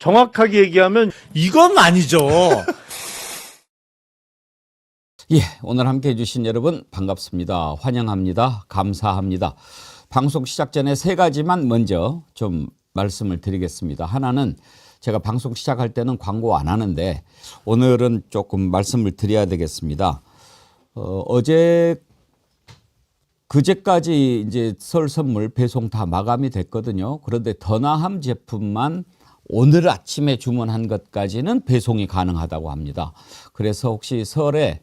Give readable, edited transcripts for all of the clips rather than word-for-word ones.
정확하게 얘기하면 이건 아니죠. 예, 오늘 함께 해주신 여러분 반갑습니다. 환영합니다. 감사합니다. 방송 시작 전에 세 가지만 먼저 좀 말씀을 드리겠습니다. 하나는 제가 방송 시작할 때는 광고 안 하는데 오늘은 조금 말씀을 드려야 되겠습니다. 그제까지 이제 설 선물 배송 다 마감이 됐거든요. 그런데 더 나함 제품만 오늘 아침에 주문한 것까지는 배송이 가능하다고 합니다. 그래서 혹시 설에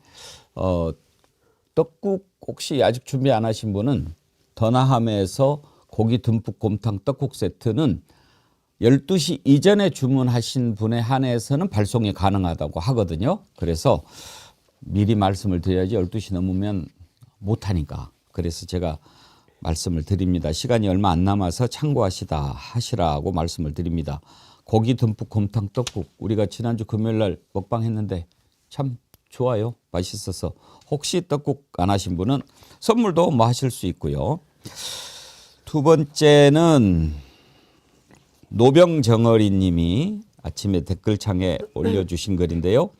떡국 혹시 아직 준비 안 하신 분은 더 나함에서 고기 듬뿍 곰탕 떡국 세트는 12시 이전에 주문하신 분에 한해서는 발송이 가능하다고 하거든요. 그래서 미리 말씀을 드려야지 12시 넘으면 못하니까. 그래서 제가 말씀을 드립니다. 시간이 얼마 안 남아서 하시라고 말씀을 드립니다. 고기 듬뿍 곰탕 떡국 우리가 지난주 금요일 날 먹방 했는데 참 좋아요. 맛있어서 혹시 떡국 안 하신 분은 선물도 뭐 하실 수 있고요. 두 번째는 노병정어리 님이 아침에 댓글창에 올려주신 글인데요.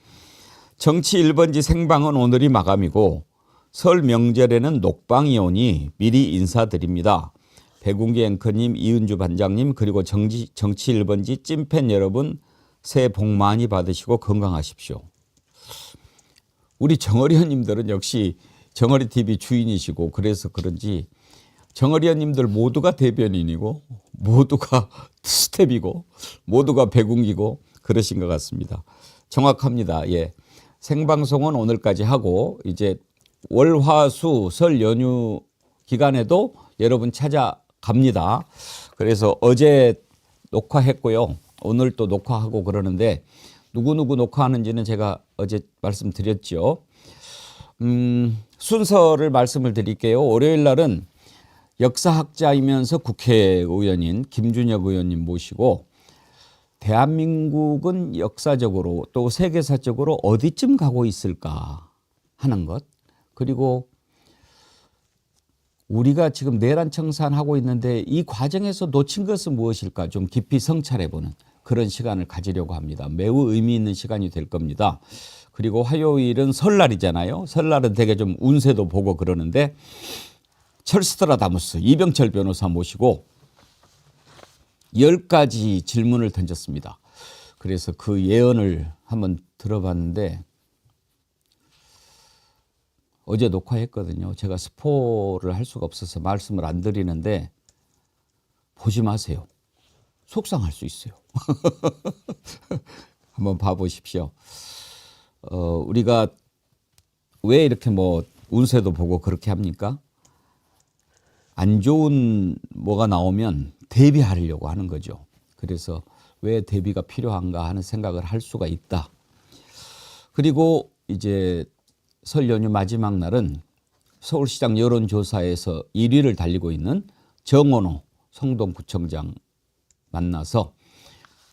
정치 1번지 생방은 오늘이 마감이고 설 명절에는 녹방이 오니 미리 인사드립니다. 백운기 앵커님, 이은주 반장님 그리고 정치 1번지 찐팬 여러분 새해 복 많이 받으시고 건강하십시오. 우리 정어리언님들은 역시 정어리TV 주인이시고 그래서 그런지 정어리언님들 모두가 대변인이고 모두가 스텝이고 모두가 백운기고 그러신 것 같습니다. 정확합니다. 예, 생방송은 오늘까지 하고 이제 월화수 설 연휴 기간에도 여러분 찾아갑니다. 그래서 어제 녹화했고요. 오늘 또 녹화하고 그러는데 누구 녹화하는지는 제가 어제 말씀드렸죠. 순서를 말씀을 드릴게요. 월요일 날은 역사학자이면서 국회의원인 김준혁 의원님 모시고 대한민국은 역사적으로 또 세계사적으로 어디쯤 가고 있을까 하는 것, 그리고 우리가 지금 내란 청산하고 있는데 이 과정에서 놓친 것은 무엇일까 좀 깊이 성찰해보는 그런 시간을 가지려고 합니다. 매우 의미 있는 시간이 될 겁니다. 그리고 화요일은 설날이잖아요. 설날은 되게 좀 운세도 보고 그러는데 철스트라다무스 이병철 변호사 모시고 10가지 질문을 던졌습니다. 그래서 그 예언을 한번 들어봤는데 어제 녹화했거든요. 제가 스포를 할 수가 없어서 말씀을 안 드리는데 보지 마세요. 속상할 수 있어요. 한번 봐보십시오. 우리가 왜 이렇게 뭐 운세도 보고 그렇게 합니까? 안 좋은 뭐가 나오면 대비하려고 하는 거죠. 그래서 왜 대비가 필요한가 하는 생각을 할 수가 있다. 그리고 이제 설 연휴 마지막 날은 서울시장 여론조사에서 1위를 달리고 있는 정원호 성동구청장 만나서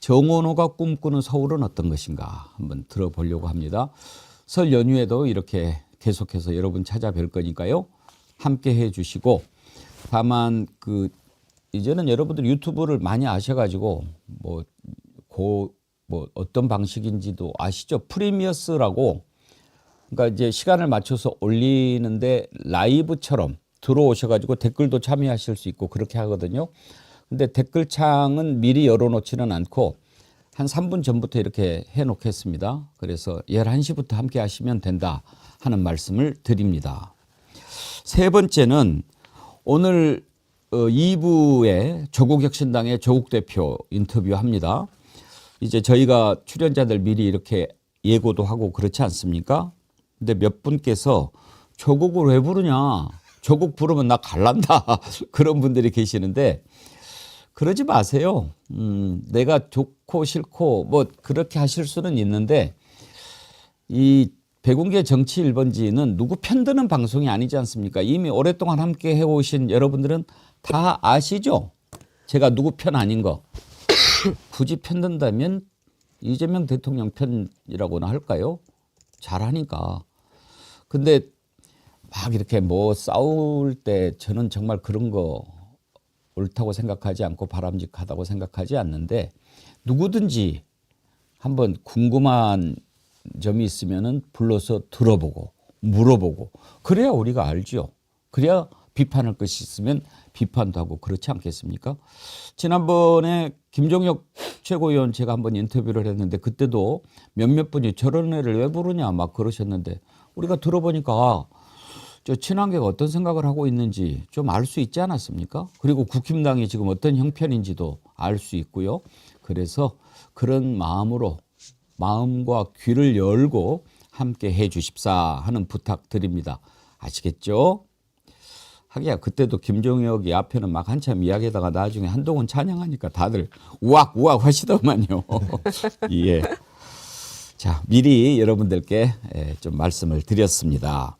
정원호가 꿈꾸는 서울은 어떤 것인가 한번 들어보려고 합니다. 설 연휴에도 이렇게 계속해서 여러분 찾아뵐 거니까요. 함께 해 주시고, 다만 이제는 여러분들 유튜브를 많이 아셔가지고 뭐 어떤 방식인지도 아시죠? 프리미어스라고, 그러니까 이제 시간을 맞춰서 올리는데 라이브처럼 들어오셔가지고 댓글도 참여하실 수 있고 그렇게 하거든요. 근데 댓글창은 미리 열어놓지는 않고 한 3분 전부터 이렇게 해놓겠습니다. 그래서 11시부터 함께 하시면 된다 하는 말씀을 드립니다. 세 번째는 오늘 2부에 조국혁신당의 조국 대표 인터뷰합니다. 이제 저희가 출연자들 미리 이렇게 예고도 하고 그렇지 않습니까? 근데 몇 분께서 조국을 왜 부르냐? 조국 부르면 나 갈란다. 그런 분들이 계시는데 그러지 마세요. 내가 좋고 싫고 뭐 그렇게 하실 수는 있는데 이 백운기의 정치 1번지는 누구 편드는 방송이 아니지 않습니까? 이미 오랫동안 함께 해오신 여러분들은 다 아시죠? 제가 누구 편 아닌 거. 굳이 편든다면 이재명 대통령 편이라고나 할까요? 잘하니까. 근데 막 이렇게 뭐 싸울 때 저는 정말 그런 거 옳다고 생각하지 않고 바람직하다고 생각하지 않는데 누구든지 한번 궁금한 점이 있으면은 불러서 들어보고 물어보고 그래야 우리가 알죠. 그래야 비판할 것이 있으면 비판도 하고 그렇지 않겠습니까? 지난번에 김종혁 최고위원 제가 한번 인터뷰를 했는데 그때도 몇몇 분이 저런 애를 왜 부르냐 막 그러셨는데 우리가 들어보니까 저 친한계가 어떤 생각을 하고 있는지 좀 알 수 있지 않았습니까? 그리고 국힘당이 지금 어떤 형편인지도 알 수 있고요. 그래서 그런 마음으로 마음과 귀를 열고 함께 해 주십사 하는 부탁드립니다. 아시겠죠? 하기야 그때도 김종혁이 앞에는 막 한참 이야기하다가 나중에 한동훈 찬양하니까 다들 우악우악 하시더만요. 예. 자, 미리 여러분들께 좀 말씀을 드렸습니다.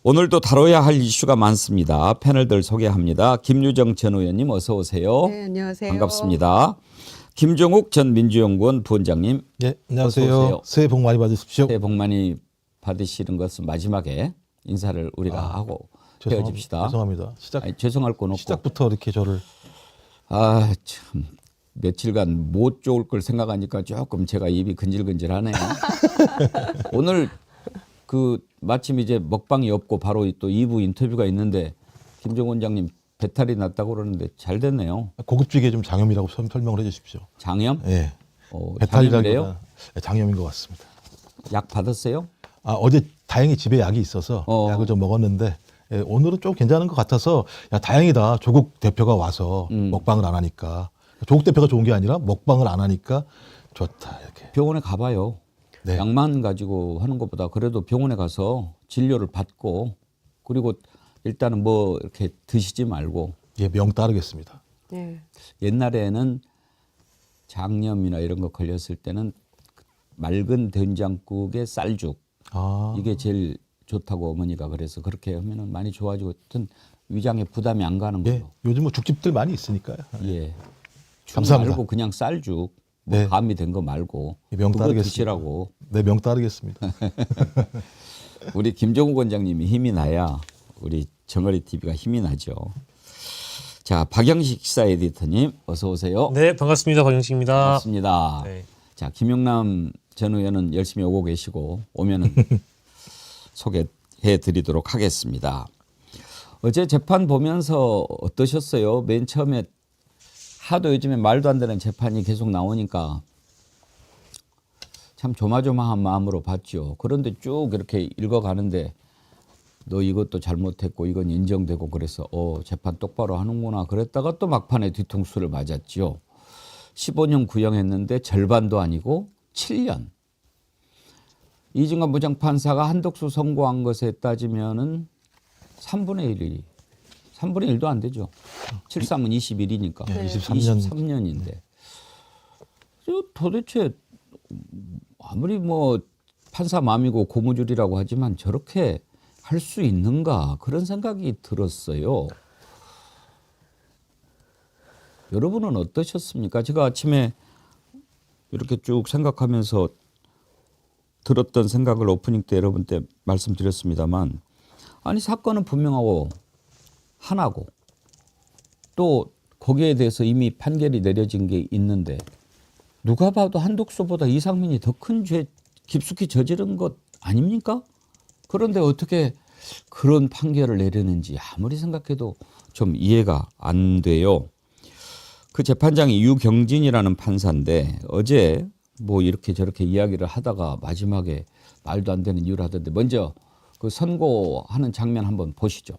오늘도 다뤄야 할 이슈가 많습니다. 패널들 소개합니다. 김유정 전 의원님 어서 오세요. 네, 안녕하세요. 반갑습니다. 김종욱 전 민주연구원 부원장님. 네, 안녕하세요. 어서 오세요. 새해 복 많이 받으십시오. 새해 복 많이 받으시는 것은 마지막에 인사를 우리가 하고 헤어집시다. 죄송합니다. 아니, 죄송할 건 없고. 시작부터 이렇게 저를 참 며칠간 못 좋을 걸 생각하니까 조금 제가 입이 근질근질하네요. 오늘 그 마침 이제 먹방이 없고 바로 또 2부 인터뷰가 있는데 김종 원장님 배탈이 났다고 그러는데 잘 됐네요. 고급지게 좀 장염이라고 설명을 해주십시오. 장염? 네. 장염이래요? 배탈이라기보다 장염인 것 같습니다. 약 받았어요? 어제 다행히 집에 약이 있어서 약을 좀 먹었는데 오늘은 좀 괜찮은 것 같아서 야 다행이다. 조국 대표가 와서 먹방을 안 하니까 조국 대표가 좋은 게 아니라 먹방을 안 하니까 좋다 이렇게. 병원에 가봐요. 네. 약만 가지고 하는 것보다 그래도 병원에 가서 진료를 받고 그리고 일단은 뭐 이렇게 드시지 말고. 예, 명 따르겠습니다. 네. 옛날에는 장염이나 이런 거 걸렸을 때는 맑은 된장국에 쌀죽 이게 제일 좋다고 어머니가 그래서 그렇게 하면은 많이 좋아지고 어떤 위장에 부담이 안 가는 예, 거예요. 요즘 뭐 죽집들 많이 있으니까요. 예. 감사합니다. 말고 그냥 쌀죽 뭐 네. 감이 된 거 말고 명 그거 따르겠습니다. 드시라고. 네, 명 따르겠습니다. 우리 김종욱 원장님이 힘이 나야 우리 정어리 TV가 힘이 나죠. 자, 박영식 시사 에디터님 어서 오세요. 네, 반갑습니다. 박영식입니다. 반갑습니다. 네. 자, 김용남 전 의원은 열심히 오고 계시고 오면은 소개해 드리도록 하겠습니다. 어제 재판 보면서 어떠셨어요? 맨 처음에 하도 요즘에 말도 안 되는 재판이 계속 나오니까 참 조마조마한 마음으로 봤죠. 그런데 쭉 이렇게 읽어가는데 너 이것도 잘못했고 이건 인정되고 그래서 재판 똑바로 하는구나 그랬다가 또 막판에 뒤통수를 맞았죠. 15년 구형했는데 절반도 아니고 7년. 이중관 부장판사가 한독수 선고한 것에 따지면은 3분의 1도 안 되죠. 7~3은 21이니까. 네, 23년. 23년인데. 도대체 아무리 뭐 판사 마음이고 고무줄이라고 하지만 저렇게 할 수 있는가 그런 생각이 들었어요. 여러분은 어떠셨습니까? 제가 아침에 이렇게 쭉 생각하면서 들었던 생각을 오프닝 때 여러분 때 말씀드렸습니다만 아니 사건은 분명하고 하나고 또 거기에 대해서 이미 판결이 내려진 게 있는데 누가 봐도 한독수보다 이상민이 더 큰 죄 깊숙이 저지른 것 아닙니까? 그런데 어떻게 그런 판결을 내리는지 아무리 생각해도 좀 이해가 안 돼요. 그 재판장이 유경진이라는 판사인데 어제 뭐 이렇게 저렇게 이야기를 하다가 마지막에 말도 안 되는 이유를 하던데 먼저 그 선고하는 장면 한번 보시죠.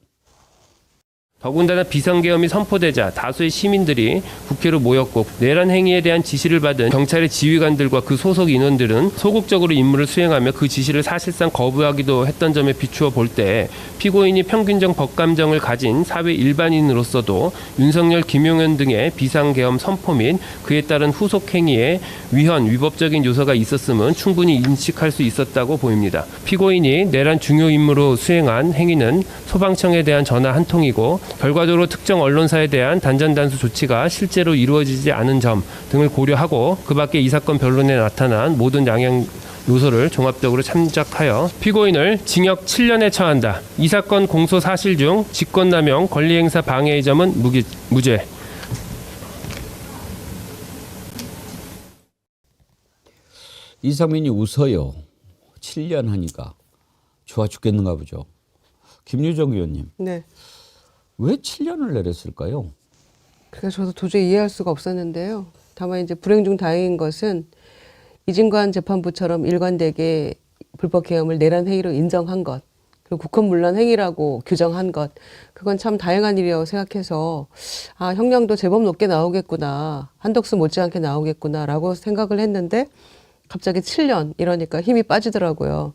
더군다나 비상계엄이 선포되자 다수의 시민들이 국회로 모였고 내란 행위에 대한 지시를 받은 경찰의 지휘관들과 그 소속 인원들은 소극적으로 임무를 수행하며 그 지시를 사실상 거부하기도 했던 점에 비추어 볼 때 피고인이 평균적 법감정을 가진 사회 일반인으로서도 윤석열, 김용현 등의 비상계엄 선포 및 그에 따른 후속 행위에 위헌, 위법적인 요소가 있었음은 충분히 인식할 수 있었다고 보입니다. 피고인이 내란 중요 임무로 수행한 행위는 소방청에 대한 전화 한 통이고 결과적으로 특정 언론사에 대한 단전단수 조치가 실제로 이루어지지 않은 점 등을 고려하고 그 밖에 이 사건 변론에 나타난 모든 양형 요소를 종합적으로 참작하여 피고인을 징역 7년에 처한다. 이 사건 공소 사실 중 직권남용, 권리행사 방해의 점은 무죄. 이상민이 웃어요. 7년 하니까 좋아 죽겠는가 보죠. 김유정 의원님. 네. 왜 7년을 내렸을까요? 그래서 저도 도저히 이해할 수가 없었는데요. 다만 이제 불행 중 다행인 것은 이진관 재판부처럼 일관되게 불법 계엄을 내란 행위로 인정한 것, 그리고 국헌문란 행위라고 규정한 것, 그건 참 다행한 일이라고 생각해서 아, 형량도 제법 높게 나오겠구나, 한덕수 못지않게 나오겠구나라고 생각을 했는데 갑자기 7년 이러니까 힘이 빠지더라고요.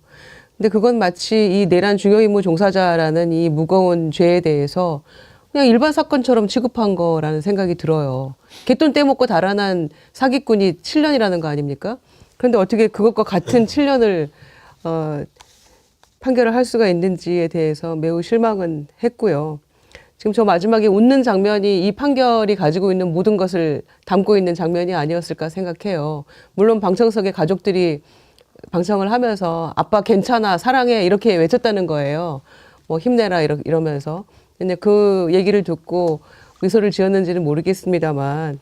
근데 그건 마치 이 내란 중요 임무 종사자라는 이 무거운 죄에 대해서 그냥 일반 사건처럼 취급한 거라는 생각이 들어요. 갯돈 떼먹고 달아난 사기꾼이 7년이라는 거 아닙니까? 그런데 어떻게 그것과 같은 7년을 판결을 할 수가 있는지에 대해서 매우 실망은 했고요. 지금 저 마지막에 웃는 장면이 이 판결이 가지고 있는 모든 것을 담고 있는 장면이 아니었을까 생각해요. 물론 방청석의 가족들이 방청을 하면서 아빠 괜찮아 사랑해 이렇게 외쳤다는 거예요. 뭐 힘내라 이러면서. 근데 그 얘기를 듣고 미소를 지었는지는 모르겠습니다만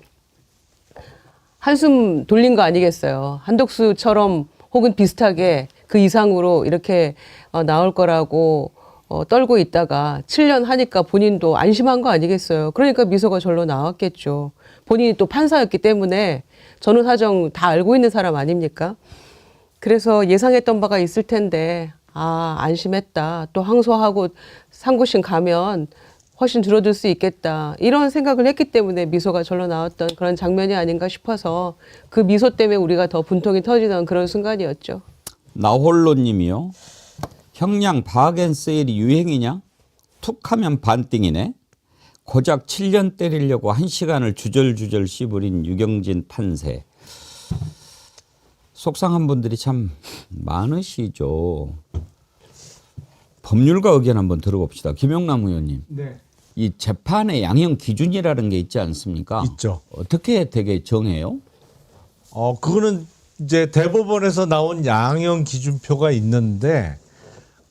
한숨 돌린 거 아니겠어요. 한덕수처럼 혹은 비슷하게 그 이상으로 이렇게 나올 거라고 떨고 있다가 7년 하니까 본인도 안심한 거 아니겠어요. 그러니까 미소가 절로 나왔겠죠. 본인이 또 판사였기 때문에 전후 사정 다 알고 있는 사람 아닙니까? 그래서 예상했던 바가 있을 텐데 아 안심했다. 또 항소하고 상고심 가면 훨씬 줄어들 수 있겠다. 이런 생각을 했기 때문에 미소가 절로 나왔던 그런 장면이 아닌가 싶어서 그 미소 때문에 우리가 더 분통이 터지던 그런 순간이었죠. 나홀로님이요. 형량 바겐세일이 유행이냐? 툭하면 반띵이네. 고작 7년 때리려고 1시간을 주절주절 씹으린 유경진 판세. 속상한 분들이 참 많으시죠. 법률가 의견 한번 들어봅시다. 김영남 의원님. 네. 이 재판의 양형 기준이라는 게 있지 않습니까? 있죠. 어떻게 되게 정해요? 그거는 이제 대법원에서 나온 양형 기준표가 있는데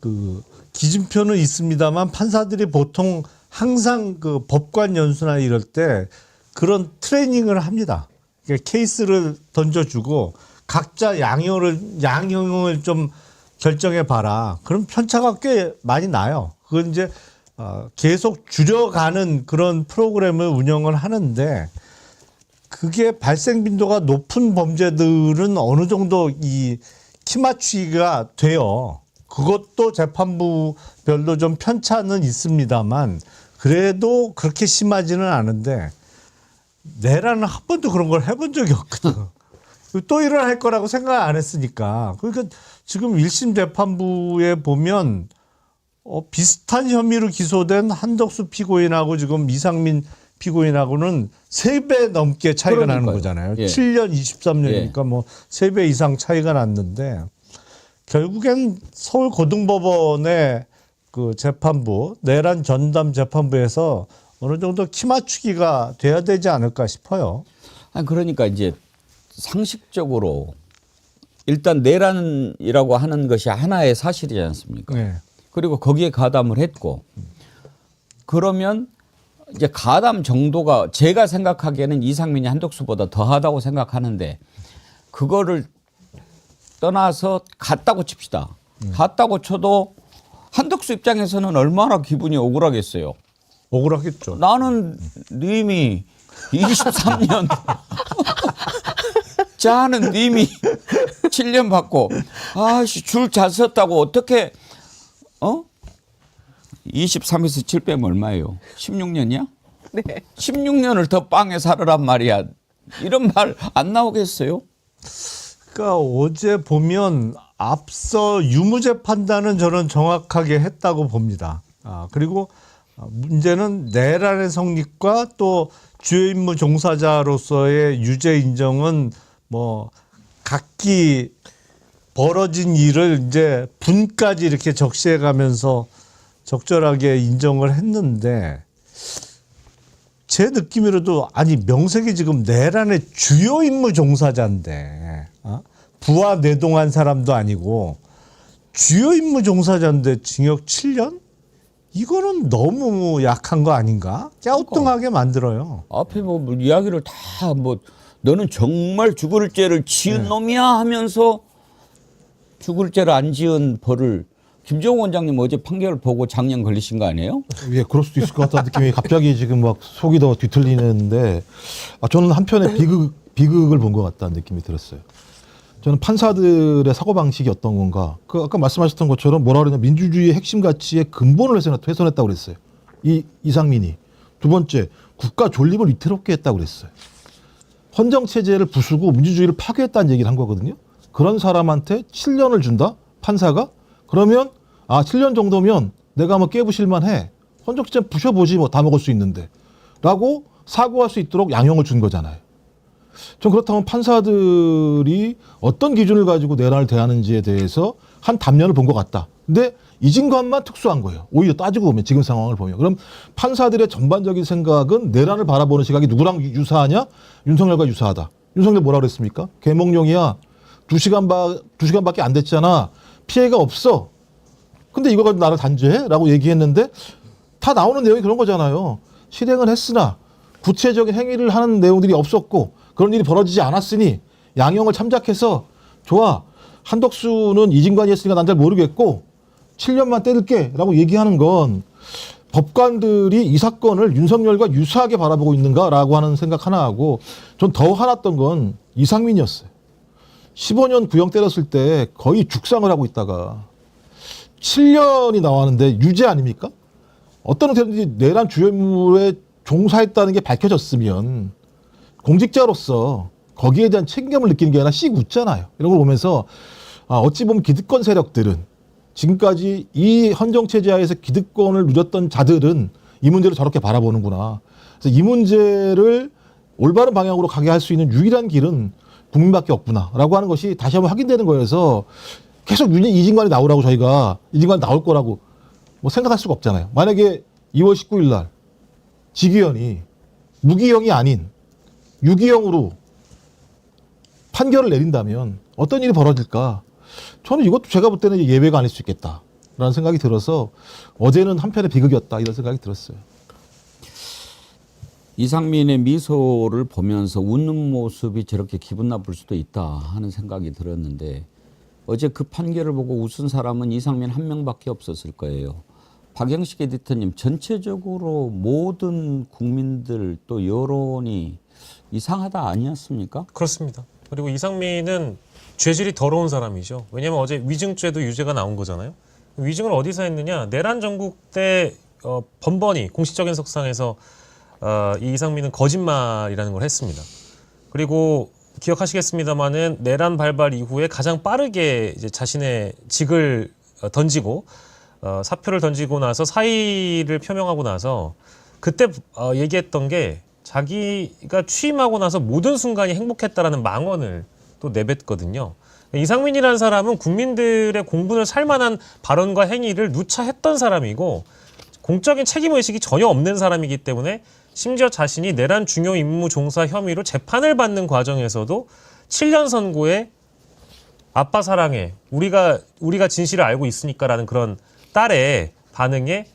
그 기준표는 있습니다만 판사들이 보통 항상 그 법관 연수나 이럴 때 그런 트레이닝을 합니다. 그러니까 케이스를 던져주고 각자 양형을 좀 결정해 봐라. 그럼 편차가 꽤 많이 나요. 그건 이제 계속 줄여가는 그런 프로그램을 운영을 하는데 그게 발생 빈도가 높은 범죄들은 어느 정도 이 키 맞추기가 돼요. 그것도 재판부별로 좀 편차는 있습니다만 그래도 그렇게 심하지는 않은데 내라는 한 번도 그런 걸 해본 적이 없거든. 또 일어날 거라고 생각 안 했으니까. 그러니까 지금 1심 재판부에 보면 비슷한 혐의로 기소된 한덕수 피고인하고 지금 이상민 피고인하고는 3배 넘게 차이가 나는 거잖아요. 예. 7년, 23년이니까 예. 뭐 3배 이상 차이가 났는데 결국엔 서울고등법원의 그 재판부, 내란 전담 재판부에서 어느 정도 키 맞추기가 돼야 되지 않을까 싶어요. 아니 그러니까 이제 상식적으로 일단 내란이라고 하는 것이 하나의 사실이지 않습니까? 네. 그리고 거기에 가담을 했고 그러면 이제 가담 정도가 제가 생각하기에는 이상민이 한덕수보다 더하다고 생각하는데 그거를 떠나서 같다고 칩시다. 같다고 쳐도 한덕수 입장에서는 얼마나 기분이 억울하겠어요. 억울하겠죠. 나는 님이 23년 자는 님이 7년 받고 아씨 줄 잘 섰다고 어떻게 23에서 7 빼면 얼마예요? 16년이야? 네. 16년을 더 빵에 살으란 말이야. 이런 말 안 나오겠어요? 그러니까 어제 보면 앞서 유무죄 판단은 저는 정확하게 했다고 봅니다. 그리고 문제는 내란의 성립과 또 주요 임무 종사자로서의 유죄 인정은 뭐 각기 벌어진 일을 이제 분까지 이렇게 적시해 가면서 적절하게 인정을 했는데 제 느낌으로도 아니 명색이 지금 내란의 주요 임무 종사자인데 부하 내동한 사람도 아니고 주요 임무 종사자인데 징역 7년? 이거는 너무 약한 거 아닌가? 갸우뚱하게 만들어요. 앞에 뭐 이야기를 다 뭐 너는 정말 죽을 죄를 지은 놈이야 하면서 죽을 죄를 안 지은 벌을 김정은 원장님 어제 판결을 보고 장년 걸리신 거 아니에요? 예, 그럴 수도 있을 것 같다는 느낌이 갑자기 지금 막 속이 더 뒤틀리는데 저는 한편의 비극을 본 것 같다는 느낌이 들었어요. 저는 판사들의 사고방식이 어떤 건가. 아까 말씀하셨던 것처럼 뭐라 그러냐. 민주주의의 핵심 가치의 근본을 훼손했다고 그랬어요. 이상민이. 두 번째, 국가 존립을 위태롭게 했다고 그랬어요. 헌정체제를 부수고 민주주의를 파괴했다는 얘기를 한 거거든요. 그런 사람한테 7년을 준다? 판사가? 그러면 7년 정도면 내가 한번 깨부실만 해. 헌정체제 부셔보지 뭐 다 먹을 수 있는데. 라고 사고할 수 있도록 양형을 준 거잖아요. 전 그렇다면 판사들이 어떤 기준을 가지고 내란을 대하는지에 대해서 한 답변을 본 것 같다. 근데 이진관만 특수한 거예요. 오히려 따지고 보면 지금 상황을 보면. 그럼 판사들의 전반적인 생각은 내란을 바라보는 시각이 누구랑 유사하냐? 윤석열과 유사하다. 윤석열 뭐라 그랬습니까? 계몽령이야. 2시간밖에 안 됐잖아. 피해가 없어. 근데 이거 가지고 나를 단죄해? 라고 얘기했는데 다 나오는 내용이 그런 거잖아요. 실행은 했으나 구체적인 행위를 하는 내용들이 없었고 그런 일이 벌어지지 않았으니 양형을 참작해서 좋아. 한덕수는 이진관이 했으니까 난 잘 모르겠고 7년만 때릴게 라고 얘기하는 건 법관들이 이 사건을 윤석열과 유사하게 바라보고 있는가라고 하는 생각 하나 하고 전 더 화났던 건 이상민이었어요. 15년 구형 때렸을 때 거의 죽상을 하고 있다가 7년이 나왔는데 유죄 아닙니까? 어떤 형태든지 내란 주요 인물에 종사했다는 게 밝혀졌으면 공직자로서 거기에 대한 책임감을 느끼는 게 아니라 씩 웃잖아요. 이런 걸 보면서 어찌 보면 기득권 세력들은 지금까지 이 헌정체제 하에서 기득권을 누렸던 자들은 이 문제를 저렇게 바라보는구나. 그래서 이 문제를 올바른 방향으로 가게 할 수 있는 유일한 길은 국민밖에 없구나라고 하는 것이 다시 한번 확인되는 거여서 계속 이진관이 나오라고 저희가 이진관이 나올 거라고 뭐 생각할 수가 없잖아요. 만약에 2월 19일 날 직위원이 무기형이 아닌 유기형으로 판결을 내린다면 어떤 일이 벌어질까? 저는 이것도 제가 볼 때는 예외가 아닐 수 있겠다라는 생각이 들어서 어제는 한편의 비극이었다 이런 생각이 들었어요. 이상민의 미소를 보면서 웃는 모습이 저렇게 기분 나쁠 수도 있다 하는 생각이 들었는데 어제 그 판결을 보고 웃은 사람은 이상민 한 명밖에 없었을 거예요. 박영식 에디터님, 전체적으로 모든 국민들 또 여론이 이상하다 아니었습니까? 그렇습니다. 그리고 이상민은 죄질이 더러운 사람이죠. 왜냐하면 어제 위증죄도 유죄가 나온 거잖아요. 위증을 어디서 했느냐? 내란 전국 때 번번이 공식적인 석상에서 이 이상민은 거짓말이라는 걸 했습니다. 그리고 기억하시겠습니다마는 내란 발발 이후에 가장 빠르게 이제 자신의 직을 던지고 사표를 던지고 나서 사의를 표명하고 나서 그때 얘기했던 게 자기가 취임하고 나서 모든 순간이 행복했다라는 망언을 또 내뱉거든요. 이상민이라는 사람은 국민들의 공분을 살만한 발언과 행위를 누차 했던 사람이고 공적인 책임의식이 전혀 없는 사람이기 때문에 심지어 자신이 내란 중요 임무 종사 혐의로 재판을 받는 과정에서도 7년 선고에 아빠 사랑해, 우리가 진실을 알고 있으니까라는 그런 딸의 반응에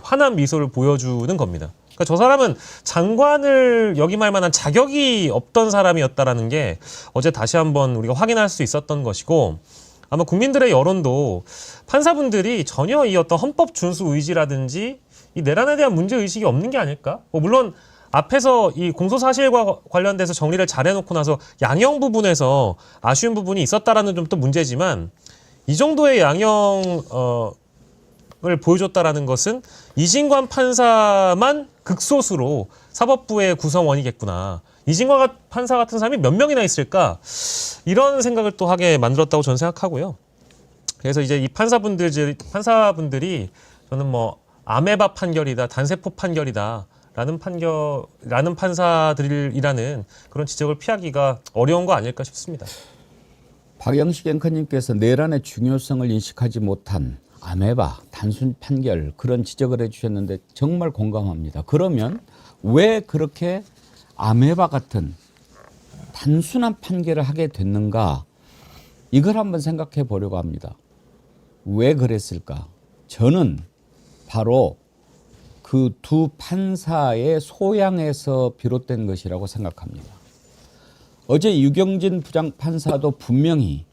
환한 미소를 보여주는 겁니다. 그러니까 저 사람은 장관을 역임할 만한 자격이 없던 사람이었다라는 게 어제 다시 한번 우리가 확인할 수 있었던 것이고 아마 국민들의 여론도 판사분들이 전혀 이 어떤 헌법 준수 의지라든지 이 내란에 대한 문제 의식이 없는 게 아닐까? 물론 앞에서 이 공소 사실과 관련돼서 정리를 잘 해놓고 나서 양형 부분에서 아쉬운 부분이 있었다라는 좀 또 문제지만 이 정도의 양형을 보여줬다라는 것은 이진관 판사만 극소수로 사법부의 구성원이겠구나. 이진관 판사 같은 사람이 몇 명이나 있을까? 이런 생각을 또 하게 만들었다고 저는 생각하고요. 그래서 이제 이 판사분들이 저는 뭐 아메바 판결이다, 단세포 판결이다. 라는 판사들이라는 그런 지적을 피하기가 어려운 거 아닐까 싶습니다. 박영식 앵커님께서 내란의 중요성을 인식하지 못한 아메바, 단순 판결 그런 지적을 해주셨는데 정말 공감합니다. 그러면 왜 그렇게 아메바 같은 단순한 판결을 하게 됐는가? 이걸 한번 생각해 보려고 합니다. 왜 그랬을까? 저는 바로 그 두 판사의 소양에서 비롯된 것이라고 생각합니다. 어제 유경진 부장판사도 분명히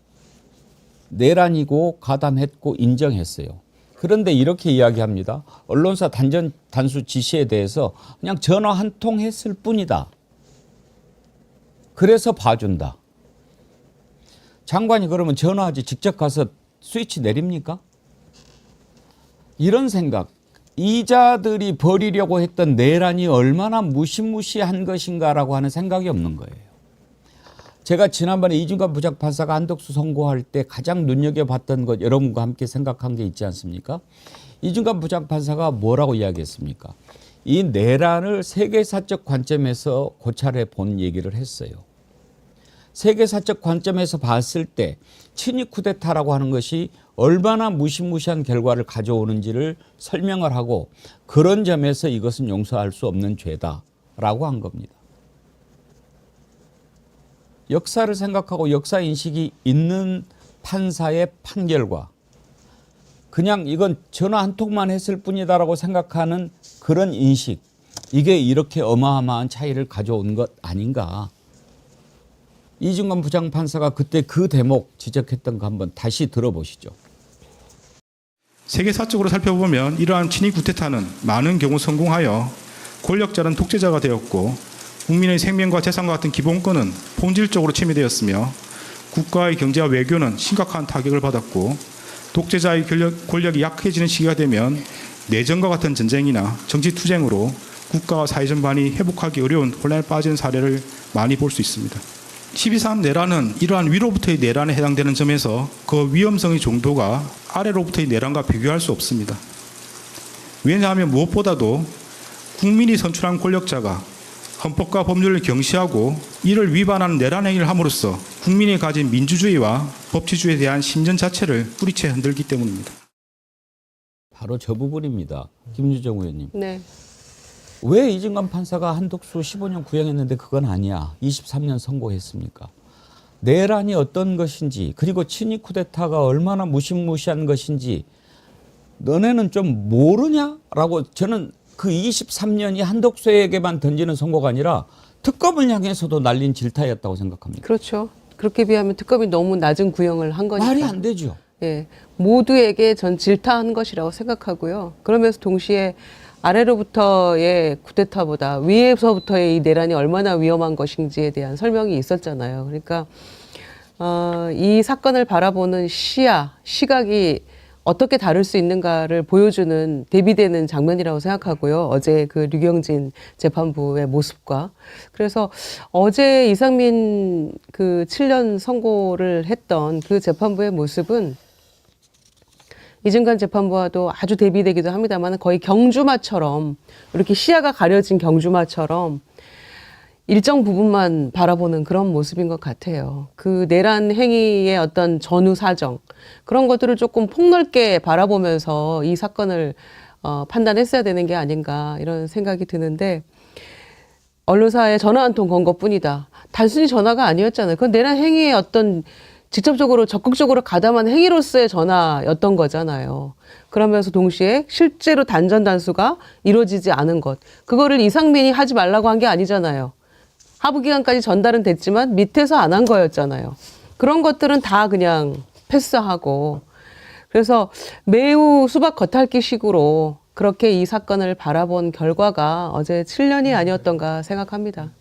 내란이고 가담했고 인정했어요. 그런데 이렇게 이야기합니다. 언론사 단수 지시에 대해서 그냥 전화 한 통 했을 뿐이다. 그래서 봐준다. 장관이 그러면 전화하지 직접 가서 스위치 내립니까? 이런 생각. 이자들이 벌이려고 했던 내란이 얼마나 무시무시한 것인가라고 하는 생각이 없는 거예요. 제가 지난번에 이진관 부장판사가 한덕수 선고할 때 가장 눈여겨봤던 것 여러분과 함께 생각한 게 있지 않습니까? 이진관 부장판사가 뭐라고 이야기했습니까? 이 내란을 세계사적 관점에서 고찰해 본 얘기를 했어요. 세계사적 관점에서 봤을 때 친위 쿠데타라고 하는 것이 얼마나 무시무시한 결과를 가져오는지를 설명을 하고 그런 점에서 이것은 용서할 수 없는 죄다라고 한 겁니다. 역사를 생각하고 역사 인식이 있는 판사의 판결과 그냥 이건 전화 한 통만 했을 뿐이다라고 생각하는 그런 인식, 이게 이렇게 어마어마한 차이를 가져온 것 아닌가. 이진관 부장판사가 그때 그 대목 지적했던 거 한번 다시 들어보시죠. 세계사적으로 살펴보면 이러한 친위 쿠데타는 많은 경우 성공하여 권력자는 독재자가 되었고 국민의 생명과 재산과 같은 기본권은 본질적으로 침해되었으며 국가의 경제와 외교는 심각한 타격을 받았고 독재자의 권력이 약해지는 시기가 되면 내전과 같은 전쟁이나 정치투쟁으로 국가와 사회 전반이 회복하기 어려운 혼란에 빠진 사례를 많이 볼 수 있습니다. 12.3 내란은 이러한 위로부터의 내란에 해당되는 점에서 그 위험성의 정도가 아래로부터의 내란과 비교할 수 없습니다. 왜냐하면 무엇보다도 국민이 선출한 권력자가 헌법과 법률을 경시하고 이를 위반하는 내란 행위를 함으로써 국민이 가진 민주주의와 법치주의에 대한 신전 자체를 뿌리채 흔들기 때문입니다. 바로 저 부분입니다. 김유정 의원님. 네. 왜 이진관 판사가 한덕수 15년 구형했는데 그건 아니야. 23년 선고했습니까? 내란이 어떤 것인지 그리고 친위 쿠데타가 얼마나 무시무시한 것인지 너네는 좀 모르냐라고 저는 그 23년이 한덕수에게만 던지는 선고가 아니라 특검을 향해서도 날린 질타였다고 생각합니다. 그렇죠. 그렇게 비하면 특검이 너무 낮은 구형을 한 거니까. 말이 안 되죠. 예, 모두에게 전 질타한 것이라고 생각하고요. 그러면서 동시에 아래로부터의 쿠데타보다 위에서부터의 이 내란이 얼마나 위험한 것인지에 대한 설명이 있었잖아요. 그러니까 이 사건을 바라보는 시각이 어떻게 다를 수 있는가를 보여주는 대비되는 장면이라고 생각하고요. 어제 그 류경진 재판부의 모습과. 그래서 어제 이상민 그 7년 선고를 했던 그 재판부의 모습은 이진관 재판부와도 아주 대비되기도 합니다만 거의 경주마처럼 이렇게 시야가 가려진 경주마처럼 일정 부분만 바라보는 그런 모습인 것 같아요. 그 내란 행위의 어떤 전후 사정 그런 것들을 조금 폭넓게 바라보면서 이 사건을 판단했어야 되는 게 아닌가 이런 생각이 드는데 언론사에 전화 한 통 건 것뿐이다. 단순히 전화가 아니었잖아요. 그건 내란 행위의 어떤 직접적으로 적극적으로 가담한 행위로서의 전화였던 거잖아요. 그러면서 동시에 실제로 단전 단수가 이루어지지 않은 것. 그거를 이상민이 하지 말라고 한 게 아니잖아요. 하부 기관까지 전달은 됐지만 밑에서 안 한 거였잖아요. 그런 것들은 다 그냥 패스하고 그래서 매우 수박 겉핥기식으로 그렇게 이 사건을 바라본 결과가 어제 7년이 아니었던가 생각합니다.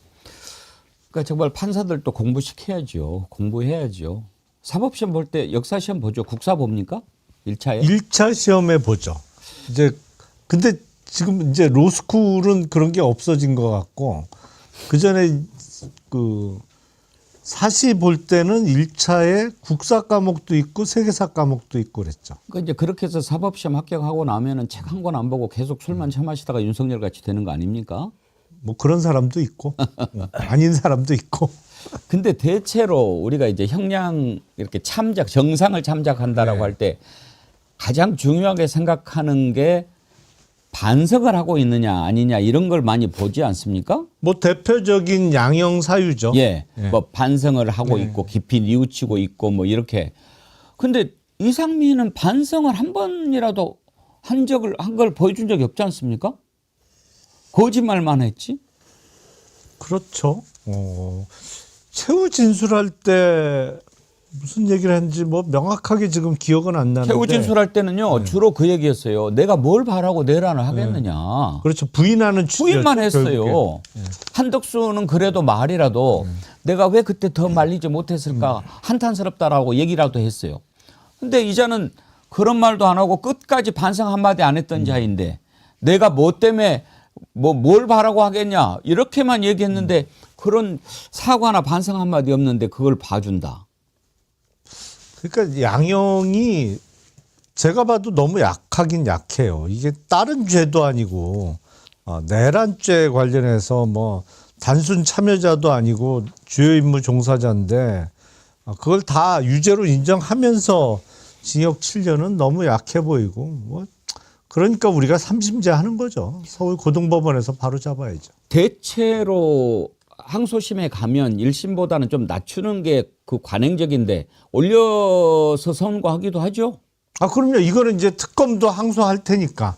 그러니까 정말 판사들도 공부시켜야죠. 공부해야죠. 사법시험 볼 때 역사시험 보죠. 국사 봅니까? 1차에? 1차 시험에 보죠. 근데 지금 이제 로스쿨은 그런 게 없어진 것 같고 그 전에 그 사시 볼 때는 1차에 국사 과목도 있고 세계사 과목도 있고 그랬죠. 그러니까 이제 그렇게 해서 사법시험 합격하고 나면은 책 한 권 안 보고 계속 술만 처마시다가 윤석열 같이 되는 거 아닙니까? 뭐 그런 사람도 있고 아닌 사람도 있고. 근데 대체로 우리가 이제 형량 이렇게 정상을 참작한다라고 네. 할 때 가장 중요하게 생각하는 게 반성을 하고 있느냐 아니냐 이런 걸 많이 보지 않습니까? 뭐 대표적인 양형 사유죠. 예. 예. 뭐 반성을 하고 있고 깊이 뉘우치고 있고 뭐 이렇게. 근데 이상민은 반성을 한 번이라도 한 걸 보여준 적이 없지 않습니까? 거짓말만 했지. 그렇죠. 최후 진술할 때 무슨 얘기를 했는지 뭐 명확하게 지금 기억은 안 나는데. 최후 진술할 때는요 주로 그 얘기였어요. 내가 뭘 바라고 내란을 하겠느냐. 그렇죠. 부인하는 부인만 취지였죠, 했어요. 결국에. 한덕수는 그래도 말이라도 내가 왜 그때 더 말리지 못했을까 한탄스럽다라고 얘기라도 했어요. 근데 이자는 그런 말도 안 하고 끝까지 반성 한마디 안 했던 자인데 내가 뭐 때문에 뭘 바라고 하겠냐 이렇게만 얘기했는데 그런 사과나 반성 한마디 없는데 그걸 봐준다. 그러니까 양형이 제가 봐도 너무 약하긴 약해요. 이게 다른 죄도 아니고 내란죄 관련해서 뭐 단순 참여자도 아니고 주요 임무 종사자인데 그걸 다 유죄로 인정하면서 징역 7년은 너무 약해 보이고 뭐 그러니까 우리가 삼심제 하는 거죠. 서울 고등법원에서 바로 잡아야죠. 대체로 항소심에 가면 1심보다는 좀 낮추는 게 그 관행적인데 올려서 선고하기도 하죠. 그럼요. 이거는 이제 특검도 항소할 테니까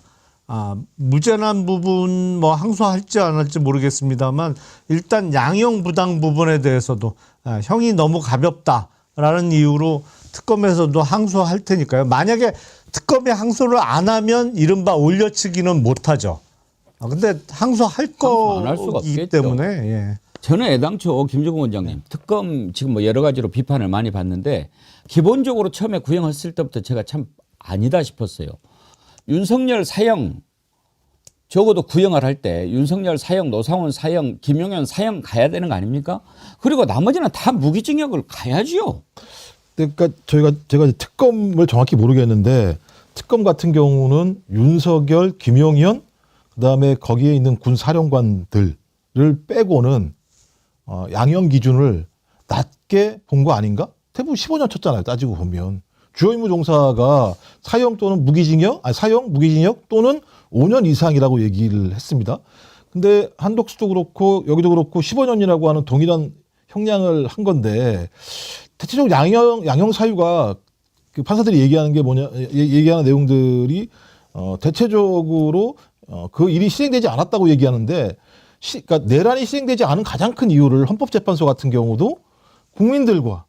무죄난 부분 뭐 항소할지 안 할지 모르겠습니다만 일단 양형 부당 부분에 대해서도 형이 너무 가볍다라는 이유로 특검에서도 항소할 테니까요. 만약에 특검이 항소를 안 하면 이른바 올려치기는 못하죠. 근데 항소할 항소 안할 수가 거기 없겠죠. 때문에 예. 저는 애당초 김종국 원장님 특검 지금 뭐 여러 가지로 비판을 많이 받는데 기본적으로 처음에 구형했을 때부터 제가 참 아니다 싶었어요. 윤석열 사형 적어도 구형을 할 때 윤석열 사형, 노상원 사형, 김용현 사형 가야 되는 거 아닙니까? 그리고 나머지는 다 무기징역을 가야지요. 그러니까 제가 이제 특검을 정확히 모르겠는데 특검 같은 경우는 윤석열, 김용현 그다음에 거기에 있는 군 사령관들을 빼고는 양형 기준을 낮게 본 거 아닌가? 대부분 15년 쳤잖아요. 따지고 보면 주요 임무 종사가 사형 또는 사형 무기징역 또는 5년 이상이라고 얘기를 했습니다. 근데 한덕수도 그렇고 여기도 그렇고 15년이라고 하는 동일한 형량을 한 건데 대체적으로 양형 사유가 그 판사들이 얘기하는 게 얘기하는 내용들이 대체적으로 그 일이 실행되지 않았다고 얘기하는데 그러니까 내란이 실행되지 않은 가장 큰 이유를 헌법재판소 같은 경우도 국민들과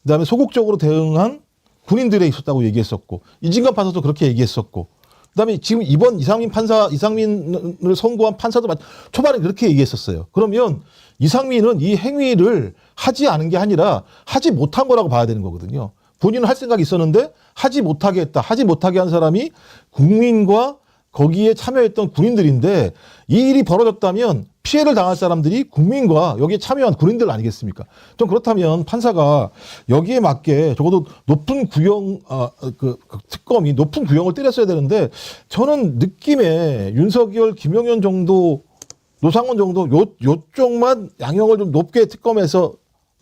그다음에 소극적으로 대응한 군인들에 있었다고 얘기했었고 이진관 판사도 그렇게 얘기했었고 그다음에 지금 이번 이상민을 선고한 판사도 초반에 그렇게 얘기했었어요. 그러면 이상민은 이 행위를 하지 않은 게 아니라 하지 못한 거라고 봐야 되는 거거든요. 본인은 할 생각이 있었는데 하지 못하게 했다. 하지 못하게 한 사람이 국민과 거기에 참여했던 군인들인데 이 일이 벌어졌다면 피해를 당할 사람들이 국민과 여기에 참여한 군인들 아니겠습니까? 좀 그렇다면 판사가 여기에 맞게 적어도 높은 구형, 특검이 높은 구형을 때렸어야 되는데 저는 느낌에 윤석열, 김용현 정도, 노상원 정도 요쪽만 양형을 좀 높게 특검에서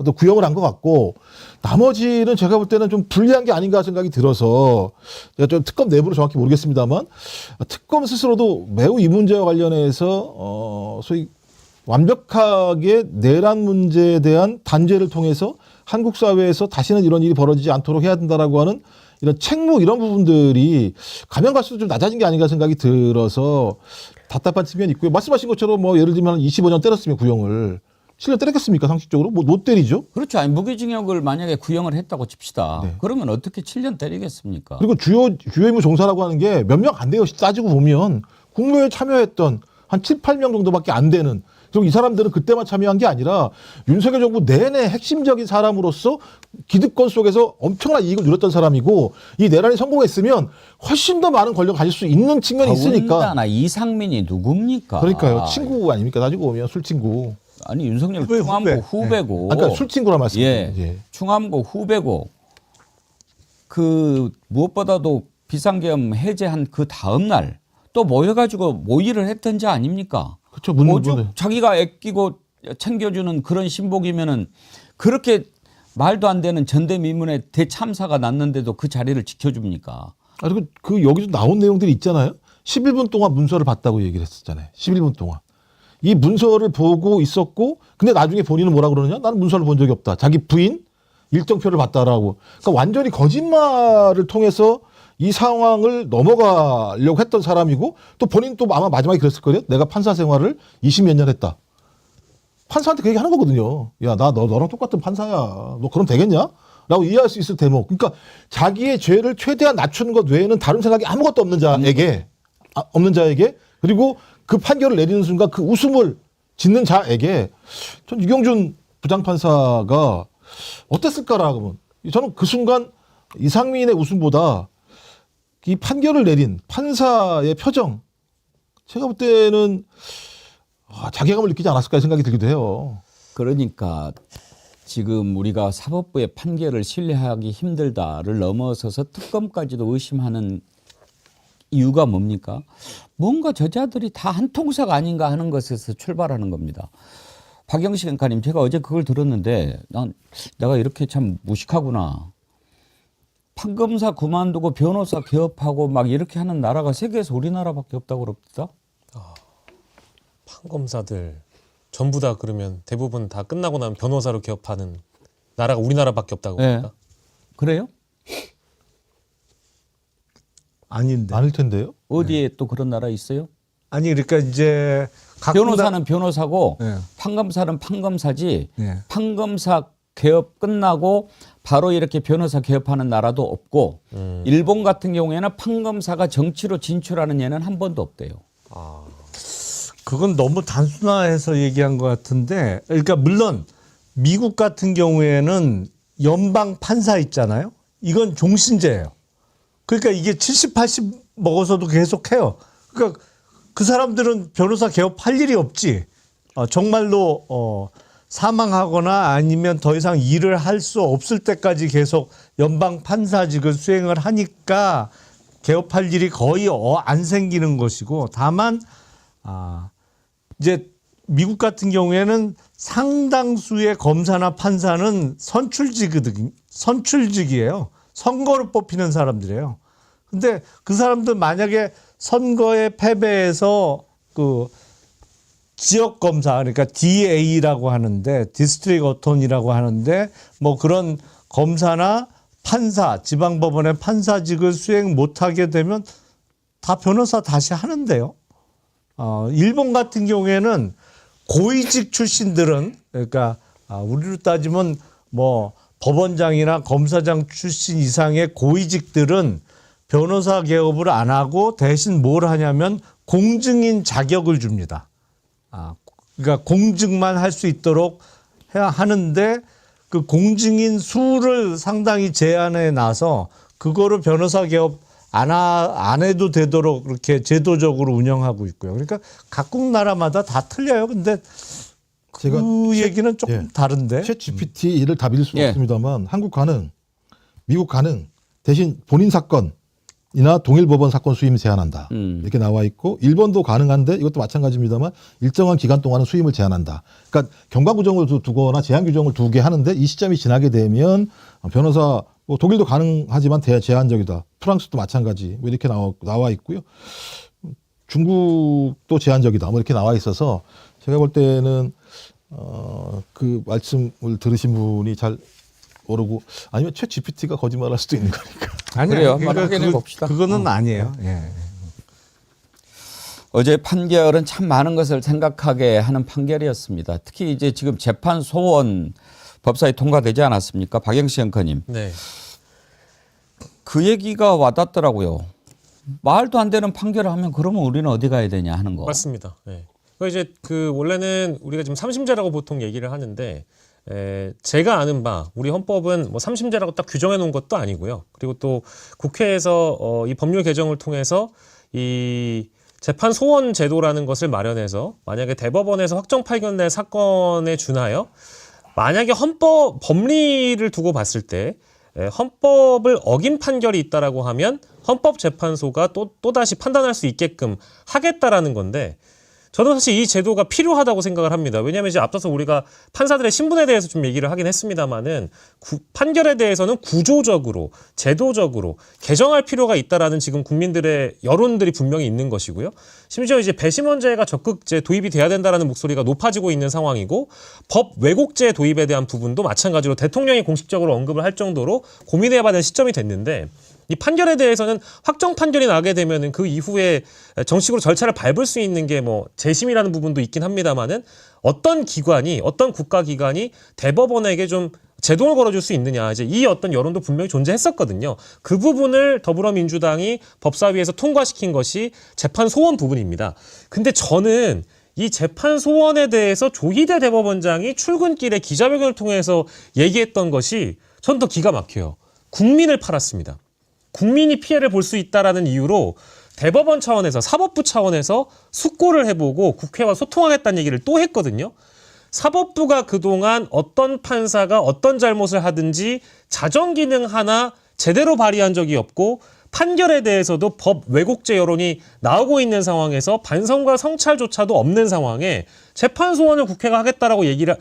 또 구형을 한 것 같고 나머지는 제가 볼 때는 좀 불리한 게 아닌가 생각이 들어서 제가 좀 특검 내부를 정확히 모르겠습니다만 특검 스스로도 매우 이 문제와 관련해서 소위 완벽하게 내란 문제에 대한 단죄를 통해서 한국 사회에서 다시는 이런 일이 벌어지지 않도록 해야 된다라고 하는 이런 책무 이런 부분들이 가면 갈수록 좀 낮아진 게 아닌가 생각이 들어서 답답한 측면이 있고요. 말씀하신 것처럼 뭐 예를 들면 25년 때렸으면 구형을 7년 때렸겠습니까? 상식적으로? 못 때리죠. 그렇죠. 아니, 무기징역을 만약에 구형을 했다고 칩시다. 네. 그러면 어떻게 7년 때리겠습니까? 그리고 주요 임무 종사라고 하는 게 몇 명 안 돼요. 따지고 보면 국무회에 참여했던 한 7, 8명 정도밖에 안 되는 그리고 이 사람들은 그때만 참여한 게 아니라 윤석열 정부 내내 핵심적인 사람으로서 기득권 속에서 엄청난 이익을 누렸던 사람이고 이 내란이 성공했으면 훨씬 더 많은 권력을 가질 수 있는 측면이 있으니까. 더군다나 이상민이 누굽니까? 그러니까요. 친구 아닙니까? 따지고 보면 술친구. 아니 윤석열 후배, 충암고 후배. 후배고. 그러니까 술친구란 말씀이에요. 예. 충암고 후배고. 그 무엇보다도 비상계엄 해제한 그 다음 날 또 모여가지고 모의를 했던 자 아닙니까? 그렇죠. 오죽 자기가 아끼고 챙겨주는 그런 신복이면은 그렇게 말도 안 되는 전대미문에 대참사가 났는데도 그 자리를 지켜줍니까? 그리고 그 여기서 나온 내용들이 있잖아요. 11분 동안 문서를 봤다고 얘기를 했었잖아요. 11분 동안. 이 문서를 보고 있었고 근데 나중에 본인은 뭐라 그러느냐? 나는 문서를 본 적이 없다. 자기 부인 일정표를 봤다라고. 그러니까 완전히 거짓말을 통해서 이 상황을 넘어가려고 했던 사람이고 또 본인 또 아마 마지막에 그랬을 거예요. 내가 판사 생활을 20몇 년 했다. 판사한테 그 얘기 하는 거거든요. 야, 너랑 똑같은 판사야. 너 그럼 되겠냐? 라고 이해할 수 있을 대목. 그러니까 자기의 죄를 최대한 낮추는 것 외에는 다른 생각이 아무것도 없는 자에게 그리고 그 판결을 내리는 순간 그 웃음을 짓는 자에게 전 유경준 부장판사가 어땠을까라고 저는 그 순간 이상민의 웃음보다 이 판결을 내린 판사의 표정 제가 볼 때는 자괴감을 느끼지 않았을까 생각이 들기도 해요. 그러니까 지금 우리가 사법부의 판결을 신뢰하기 힘들다를 넘어서서 특검까지도 의심하는 이유가 뭡니까? 뭔가 저자들이 다 한 통sak 아닌가 하는 것에서 출발하는 겁니다. 박영식 앵커님, 제가 어제 그걸 들었는데 내가 이렇게 참 무식하구나. 판검사 그만두고 변호사 개업하고 막 이렇게 하는 나라가 세계에서 우리나라밖에 없다고 그럽니다. 판검사들 전부 다 그러면 대부분 다 끝나고 나면 변호사로 개업하는 나라가 우리나라밖에 없다고 네. 봅니까? 그래요? 아닌데. 아닐 텐데요. 어디에 또 그런 나라 있어요? 아니 그러니까 이제 변호사는 변호사고 네. 판검사는 판검사지 네. 판검사 개업 끝나고 바로 이렇게 변호사 개업하는 나라도 없고 일본 같은 경우에는 판검사가 정치로 진출하는 예는 한 번도 없대요. 그건 너무 단순화해서 얘기한 것 같은데, 그러니까 물론 미국 같은 경우에는 연방 판사 있잖아요. 이건 종신제예요. 그러니까 이게 70, 80 먹어서도 계속해요. 그러니까 그 사람들은 변호사 개업할 일이 없지. 정말로 사망하거나 아니면 더 이상 일을 할 수 없을 때까지 계속 연방 판사직을 수행을 하니까 개업할 일이 거의 안 생기는 것이고, 다만 이제 미국 같은 경우에는 상당수의 검사나 판사는 선출직이에요. 선거로 뽑히는 사람들이에요. 근데 그 사람들 만약에 선거에 패배해서 그 지역 검사, 그러니까 DA라고 하는데, 디스트릭 어톤이라고 하는데, 뭐 그런 검사나 판사, 지방법원의 판사직을 수행 못하게 되면 다 변호사 다시 하는데요. 일본 같은 경우에는 고위직 출신들은, 그러니까 우리로 따지면 뭐 법원장이나 검사장 출신 이상의 고위직들은 변호사 개업을 안 하고 대신 뭘 하냐면 공증인 자격을 줍니다. 그러니까 공증만 할 수 있도록 해야 하는데, 그 공증인 수를 상당히 제한해 놔서 그거를 변호사 개업 안 해도 되도록 그렇게 제도적으로 운영하고 있고요. 그러니까 각국 나라마다 다 틀려요. 근데 제가 그 얘기는 조금 다른데. 챗 GPT를 다 믿을 수는 예. 없습니다만 한국 가능, 미국 가능, 대신 본인 사건이나 동일법원 사건 수임 제한한다. 이렇게 나와 있고, 일본도 가능한데 이것도 마찬가지입니다만 일정한 기간 동안은 수임을 제한한다. 그러니까 경과 규정을 두거나 제한 규정을 두게 하는데, 이 시점이 지나게 되면 변호사, 뭐 독일도 가능하지만 제한적이다. 프랑스도 마찬가지. 뭐 이렇게 나와 있고요. 중국도 제한적이다. 뭐 이렇게 나와 있어서 제가 볼 때는 그 말씀을 들으신 분이 잘 모르고, 아니면 챗 GPT가 거짓말할 수도 있는 거니까. 그래요. 한번 확인해 봅시다. 그거는 아니에요. 예. 어제 판결은 참 많은 것을 생각하게 하는 판결이었습니다. 특히 이제 지금 재판 소원 법사위 통과되지 않았습니까? 박영식 앵커님. 네. 그 얘기가 와닿더라고요. 말도 안 되는 판결을 하면 그러면 우리는 어디 가야 되냐 하는 거. 맞습니다. 네. 이제 그 원래는 우리가 지금 3심제라고 보통 얘기를 하는데, 제가 아는 바 우리 헌법은 뭐 3심제라고 딱 규정해 놓은 것도 아니고요. 그리고 또 국회에서 이 법률 개정을 통해서 이 재판 소원 제도라는 것을 마련해서, 만약에 대법원에서 확정 판결된 사건에 준하여 만약에 헌법 법리를 두고 봤을 때 헌법을 어긴 판결이 있다라고 하면 헌법재판소가 또다시 판단할 수 있게끔 하겠다라는 건데, 저는 사실 이 제도가 필요하다고 생각을 합니다. 왜냐하면 이제 앞서서 우리가 판사들의 신분에 대해서 좀 얘기를 하긴 했습니다만은 판결에 대해서는 구조적으로, 제도적으로 개정할 필요가 있다라는 지금 국민들의 여론들이 분명히 있는 것이고요. 심지어 이제 배심원제가 적극 도입이 돼야 된다라는 목소리가 높아지고 있는 상황이고, 법 왜곡제 도입에 대한 부분도 마찬가지로 대통령이 공식적으로 언급을 할 정도로 고민해봐야 되는 시점이 됐는데, 이 판결에 대해서는 확정 판결이 나게 되면은 그 이후에 정식으로 절차를 밟을 수 있는 게 뭐 재심이라는 부분도 있긴 합니다만은 어떤 기관이 어떤 국가기관이 대법원에게 좀 제동을 걸어줄 수 있느냐, 이제 이 어떤 여론도 분명히 존재했었거든요. 그 부분을 더불어민주당이 법사위에서 통과시킨 것이 재판 소원 부분입니다. 근데 저는 이 재판 소원에 대해서 조희대 대법원장이 출근길에 기자회견을 통해서 얘기했던 것이 전 더 기가 막혀요. 국민을 팔았습니다. 국민이 피해를 볼 수 있다라는 이유로 대법원 차원에서 사법부 차원에서 숙고를 해보고 국회와 소통하겠다는 얘기를 또 했거든요. 사법부가 그동안 어떤 판사가 어떤 잘못을 하든지 자정 기능 하나 제대로 발휘한 적이 없고 판결에 대해서도 법 왜곡죄 여론이 나오고 있는 상황에서 반성과 성찰조차도 없는 상황에 재판 소원을 국회가 하겠다라고 얘기를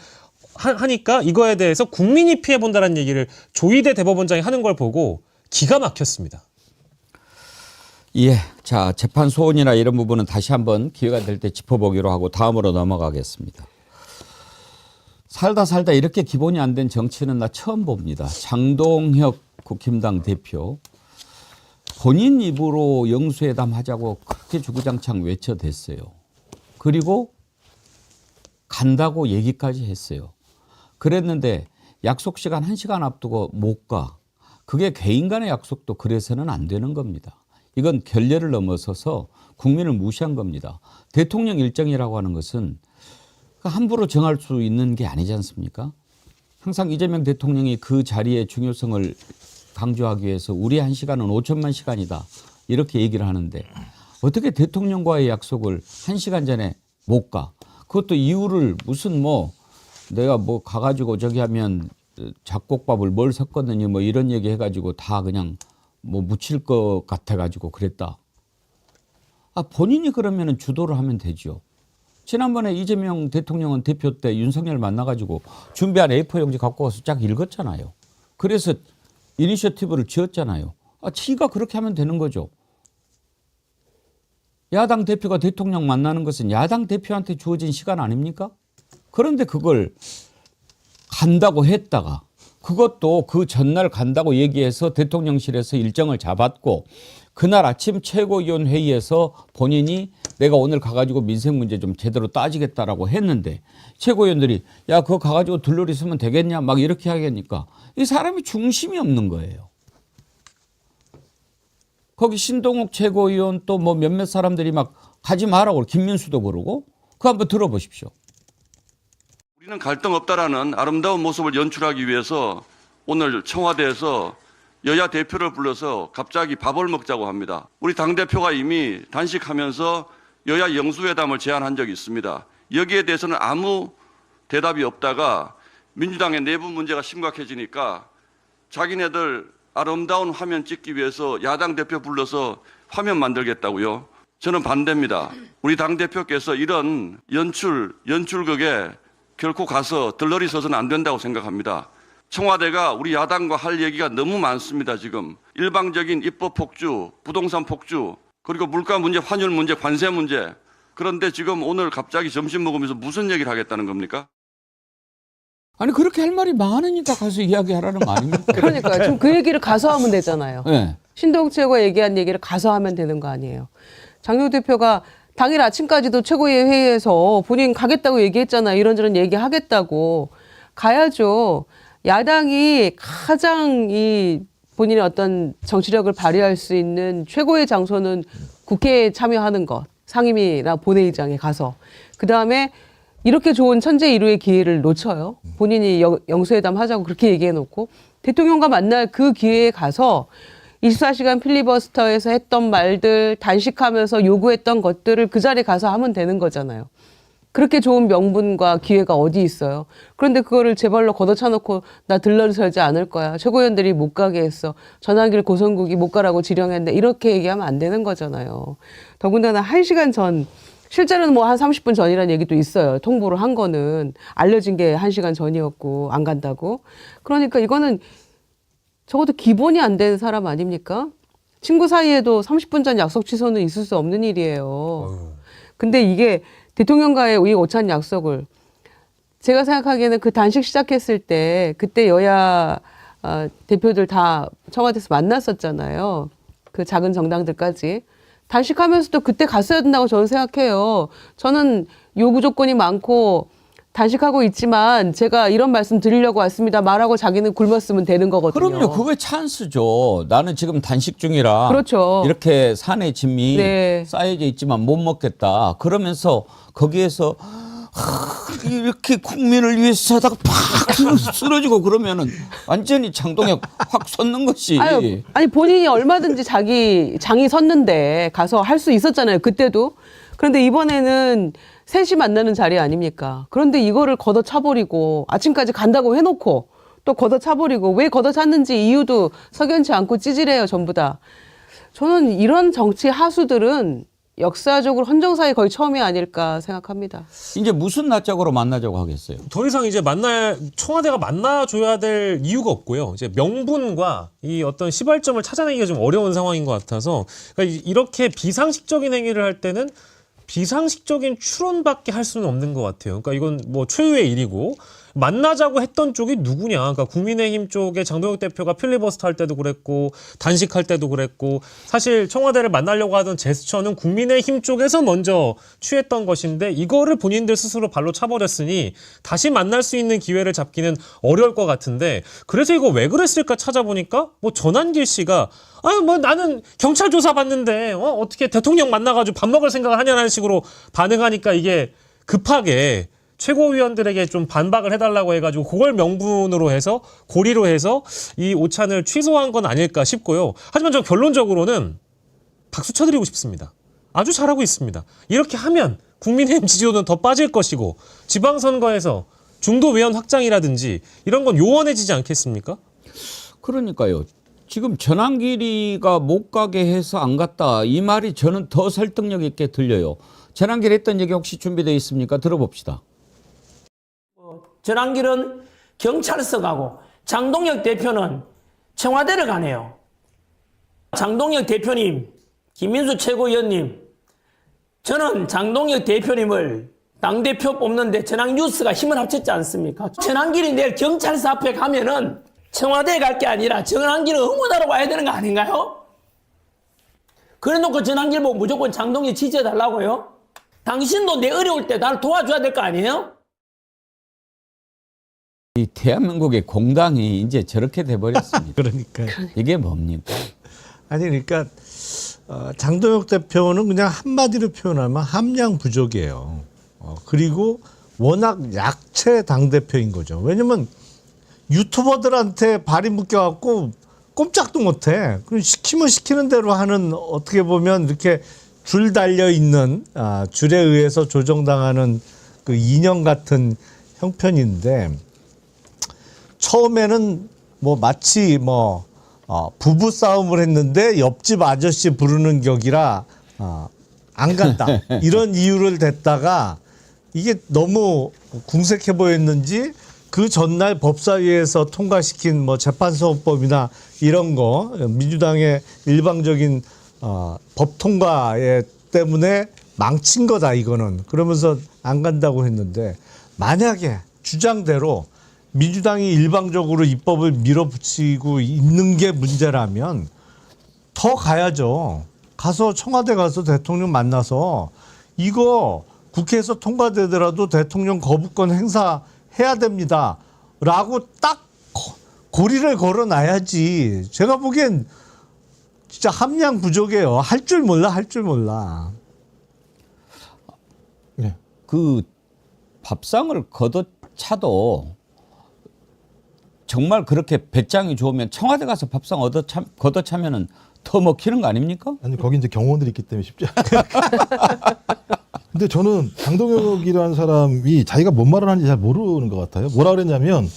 하니까 이거에 대해서 국민이 피해본다는 얘기를 조희대 대법원장이 하는 걸 보고 기가 막혔습니다. 예, 자 재판 소원이나 이런 부분은 다시 한번 기회가 될 때 짚어보기로 하고 다음으로 넘어가겠습니다. 살다 이렇게 기본이 안 된 정치는 나 처음 봅니다. 장동혁 국힘당 대표 본인 입으로 영수회담 하자고 그렇게 주구장창 외쳐댔어요. 그리고 간다고 얘기까지 했어요. 그랬는데 약속 시간 1시간 앞두고 못 가. 그게 개인 간의 약속도 그래서는 안 되는 겁니다. 이건 결례를 넘어서서 국민을 무시한 겁니다. 대통령 일정이라고 하는 것은 함부로 정할 수 있는 게 아니지 않습니까? 항상 이재명 대통령이 그 자리의 중요성을 강조하기 위해서 우리 1시간은 5천만 시간이다 이렇게 얘기를 하는데 어떻게 대통령과의 약속을 1시간 전에 못 가? 그것도 이유를 무슨 뭐 내가 뭐 가가지고 저기 하면 잡곡밥을 뭘 섞었느니 뭐 이런 얘기 해가지고 다 그냥 뭐 묻힐 것 같아가지고 그랬다. 아 본인이 그러면은 주도를 하면 되죠. 지난번에 이재명 대통령은 대표 때 윤석열 만나가지고 준비한 A4 용지 갖고 와서 쫙 읽었잖아요. 그래서 이니셔티브를 지었잖아요. 아, 지가 그렇게 하면 되는 거죠. 야당 대표가 대통령 만나는 것은 야당 대표한테 주어진 시간 아닙니까? 그런데 그걸 간다고 했다가 그것도 그 전날 간다고 얘기해서 대통령실에서 일정을 잡았고 그날 아침 최고위원 회의에서 본인이 내가 오늘 가가지고 민생 문제 좀 제대로 따지겠다라고 했는데 최고위원들이 야 그거 가가지고 들러리 쓰면 되겠냐 막 이렇게 하겠니까 이 사람이 중심이 없는 거예요. 거기 신동욱 최고위원 또 뭐 몇몇 사람들이 막 가지 마라고 김민수도 그러고 그거 한번 들어보십시오. 우리는 갈등 없다라는 아름다운 모습을 연출하기 위해서 오늘 청와대에서 여야 대표를 불러서 갑자기 밥을 먹자고 합니다. 우리 당대표가 이미 단식하면서 여야 영수회담을 제안한 적이 있습니다. 여기에 대해서는 아무 대답이 없다가 민주당의 내부 문제가 심각해지니까 자기네들 아름다운 화면 찍기 위해서 야당 대표 불러서 화면 만들겠다고요. 저는 반대입니다. 우리 당대표께서 이런 연출극에 결코 가서 들러리 서서는 안 된다고 생각합니다. 청와대가 우리 야당과 할 얘기가 너무 많습니다. 지금 일방적인 입법 폭주, 부동산 폭주, 그리고 물가 문제, 환율 문제, 관세 문제. 그런데 지금 오늘 갑자기 점심 먹으면서 무슨 얘기를 하겠다는 겁니까? 아니 그렇게 할 말이 많으니까 가서 이야기하라는 거 아닙니까? 그러니까요. 지금 그 얘기를 가서 하면 되잖아요. 네. 신동욱 최고가 얘기한 얘기를 가서 하면 되는 거 아니에요. 장용 대표가 당일 아침까지도 최고위원 회의에서 본인 가겠다고 얘기했잖아요. 이런저런 얘기하겠다고. 가야죠. 야당이 가장 이 본인의 어떤 정치력을 발휘할 수 있는 최고의 장소는 국회에 참여하는 것. 상임위나 본회의장에 가서. 그다음에 이렇게 좋은 천재일우의 기회를 놓쳐요. 본인이 영수회담 하자고 그렇게 얘기해놓고 대통령과 만날 그 기회에 가서 24시간 필리버스터에서 했던 말들 단식하면서 요구했던 것들을 그 자리에 가서 하면 되는 거잖아요. 그렇게 좋은 명분과 기회가 어디 있어요. 그런데 그거를 제 발로 걷어차놓고 나 들러리 서지 않을 거야. 최고위원들이 못 가게 했어. 전환길 고성국이 못 가라고 지령했는데 이렇게 얘기하면 안 되는 거잖아요. 더군다나 1시간 전 실제로는 뭐 한 30분 전이라는 얘기도 있어요. 통보를 한 거는 알려진 게 1시간 전이었고 안 간다고. 그러니까 이거는 적어도 기본이 안 된 사람 아닙니까? 친구 사이에도 30분 전 약속 취소는 있을 수 없는 일이에요. 근데 이게 대통령과의 이 오찬 약속을 제가 생각하기에는 그 단식 시작했을 때 그때 여야 대표들 다 청와대에서 만났었잖아요. 그 작은 정당들까지. 단식하면서도 그때 갔어야 된다고 저는 생각해요. 저는 요구 조건이 많고 단식하고 있지만 제가 이런 말씀 드리려고 왔습니다. 말하고 자기는 굶었으면 되는 거거든요. 그럼요. 그게 찬스죠. 나는 지금 단식 중이라 그렇죠. 이렇게 산의 짐이 네. 쌓여져 있지만 못 먹겠다. 그러면서 거기에서 이렇게 국민을 위해서 하다가 팍 쓰러지고 그러면은 완전히 장동혁 확 솟는 것이. 아니 본인이 얼마든지 자기 장이 섰는데 가서 할 수 있었잖아요. 그때도. 그런데 이번에는 셋이 만나는 자리 아닙니까? 그런데 이거를 걷어차버리고 아침까지 간다고 해놓고 또 걷어차버리고 왜 걷어찼는지 이유도 석연치 않고 찌질해요. 전부 다. 저는 이런 정치 하수들은 역사적으로 헌정사에 거의 처음이 아닐까 생각합니다. 이제 무슨 낯짝으로 만나자고 하겠어요? 더 이상 이제 청와대가 만나줘야 될 이유가 없고요. 이제 명분과 이 어떤 시발점을 찾아내기가 좀 어려운 상황인 것 같아서, 그러니까 이렇게 비상식적인 행위를 할 때는 비상식적인 추론밖에 할 수는 없는 것 같아요. 그러니까 이건 뭐 초유의 일이고, 만나자고 했던 쪽이 누구냐. 그러니까 국민의힘 쪽에 장동혁 대표가 필리버스터 할 때도 그랬고, 단식할 때도 그랬고, 사실 청와대를 만나려고 하던 제스처는 국민의힘 쪽에서 먼저 취했던 것인데, 이거를 본인들 스스로 발로 차버렸으니 다시 만날 수 있는 기회를 잡기는 어려울 것 같은데, 그래서 이거 왜 그랬을까 찾아보니까 뭐 전한길 씨가 뭐 나는 경찰 조사 받는데 어떻게 대통령 만나가지고 밥 먹을 생각을 하냐는 식으로 반응하니까 이게 급하게 최고위원들에게 좀 반박을 해달라고 해가지고 그걸 명분으로 해서 고리로 해서 이 오찬을 취소한 건 아닐까 싶고요. 하지만 저 결론적으로는 박수 쳐드리고 싶습니다. 아주 잘하고 있습니다. 이렇게 하면 국민의힘 지지도는 더 빠질 것이고 지방선거에서 중도위원 확장이라든지 이런 건 요원해지지 않겠습니까? 그러니까요. 지금 전한길이가 못 가게 해서 안 갔다. 이 말이 저는 더 설득력 있게 들려요. 전한길이 했던 얘기 혹시 준비되어 있습니까? 들어봅시다. 전한길은 경찰서 가고 장동혁 대표는 청와대를 가네요. 장동혁 대표님, 김민수 최고위원님, 저는 장동혁 대표님을 당대표 뽑는데 전한뉴스가 힘을 합쳤지 않습니까? 전한길이 내일 경찰서 앞에 가면은 청와대에 갈 게 아니라 전한길을 응원하러 와야 되는 거 아닌가요? 그래 놓고 전한길 보고 무조건 장동혁 지지해달라고요? 당신도 내 어려울 때 나를 도와줘야 될 거 아니에요? 이 대한민국의 공당이 이제 저렇게 돼버렸습니다. 그러니까 이게 뭡니까? 아니 그러니까 장동혁 대표는 그냥 한마디로 표현하면 함량 부족이에요. 그리고 워낙 약체 당대표인 거죠. 왜냐면 유튜버들한테 발이 묶여갖고 꼼짝도 못해. 그럼 시키면 시키는 대로 하는, 어떻게 보면 이렇게 줄 달려 있는, 줄에 의해서 조정당하는 그 인형 같은 형편인데, 처음에는 뭐 마치 뭐 부부 싸움을 했는데 옆집 아저씨 부르는 격이라 안 간다 이런 이유를 댔다가 이게 너무 궁색해 보였는지 그 전날 법사위에서 통과시킨 뭐 재판소법이나 이런 거 민주당의 일방적인 법 통과에 때문에 망친 거다 이거는. 그러면서 안 간다고 했는데, 만약에 주장대로 민주당이 일방적으로 입법을 밀어붙이고 있는 게 문제라면 더 가야죠. 가서 청와대 가서 대통령 만나서 이거 국회에서 통과되더라도 대통령 거부권 행사해야 됩니다 라고 딱 고리를 걸어놔야지. 제가 보기엔 진짜 함량 부족해요. 할 줄 몰라, 할 줄 몰라. 네. 그 밥상을 걷어차도 정말 그렇게 배짱이 좋으면 청와대 가서 밥상 걷어차면은 더 먹히는 거 아닙니까? 아니 거기 이제 경호원들이 있기 때문에 쉽지 않아요. 근데 저는 장동혁이라는 사람이 자기가 뭔 말을 하는지 잘 모르는 것 같아요. 뭐라 그랬냐면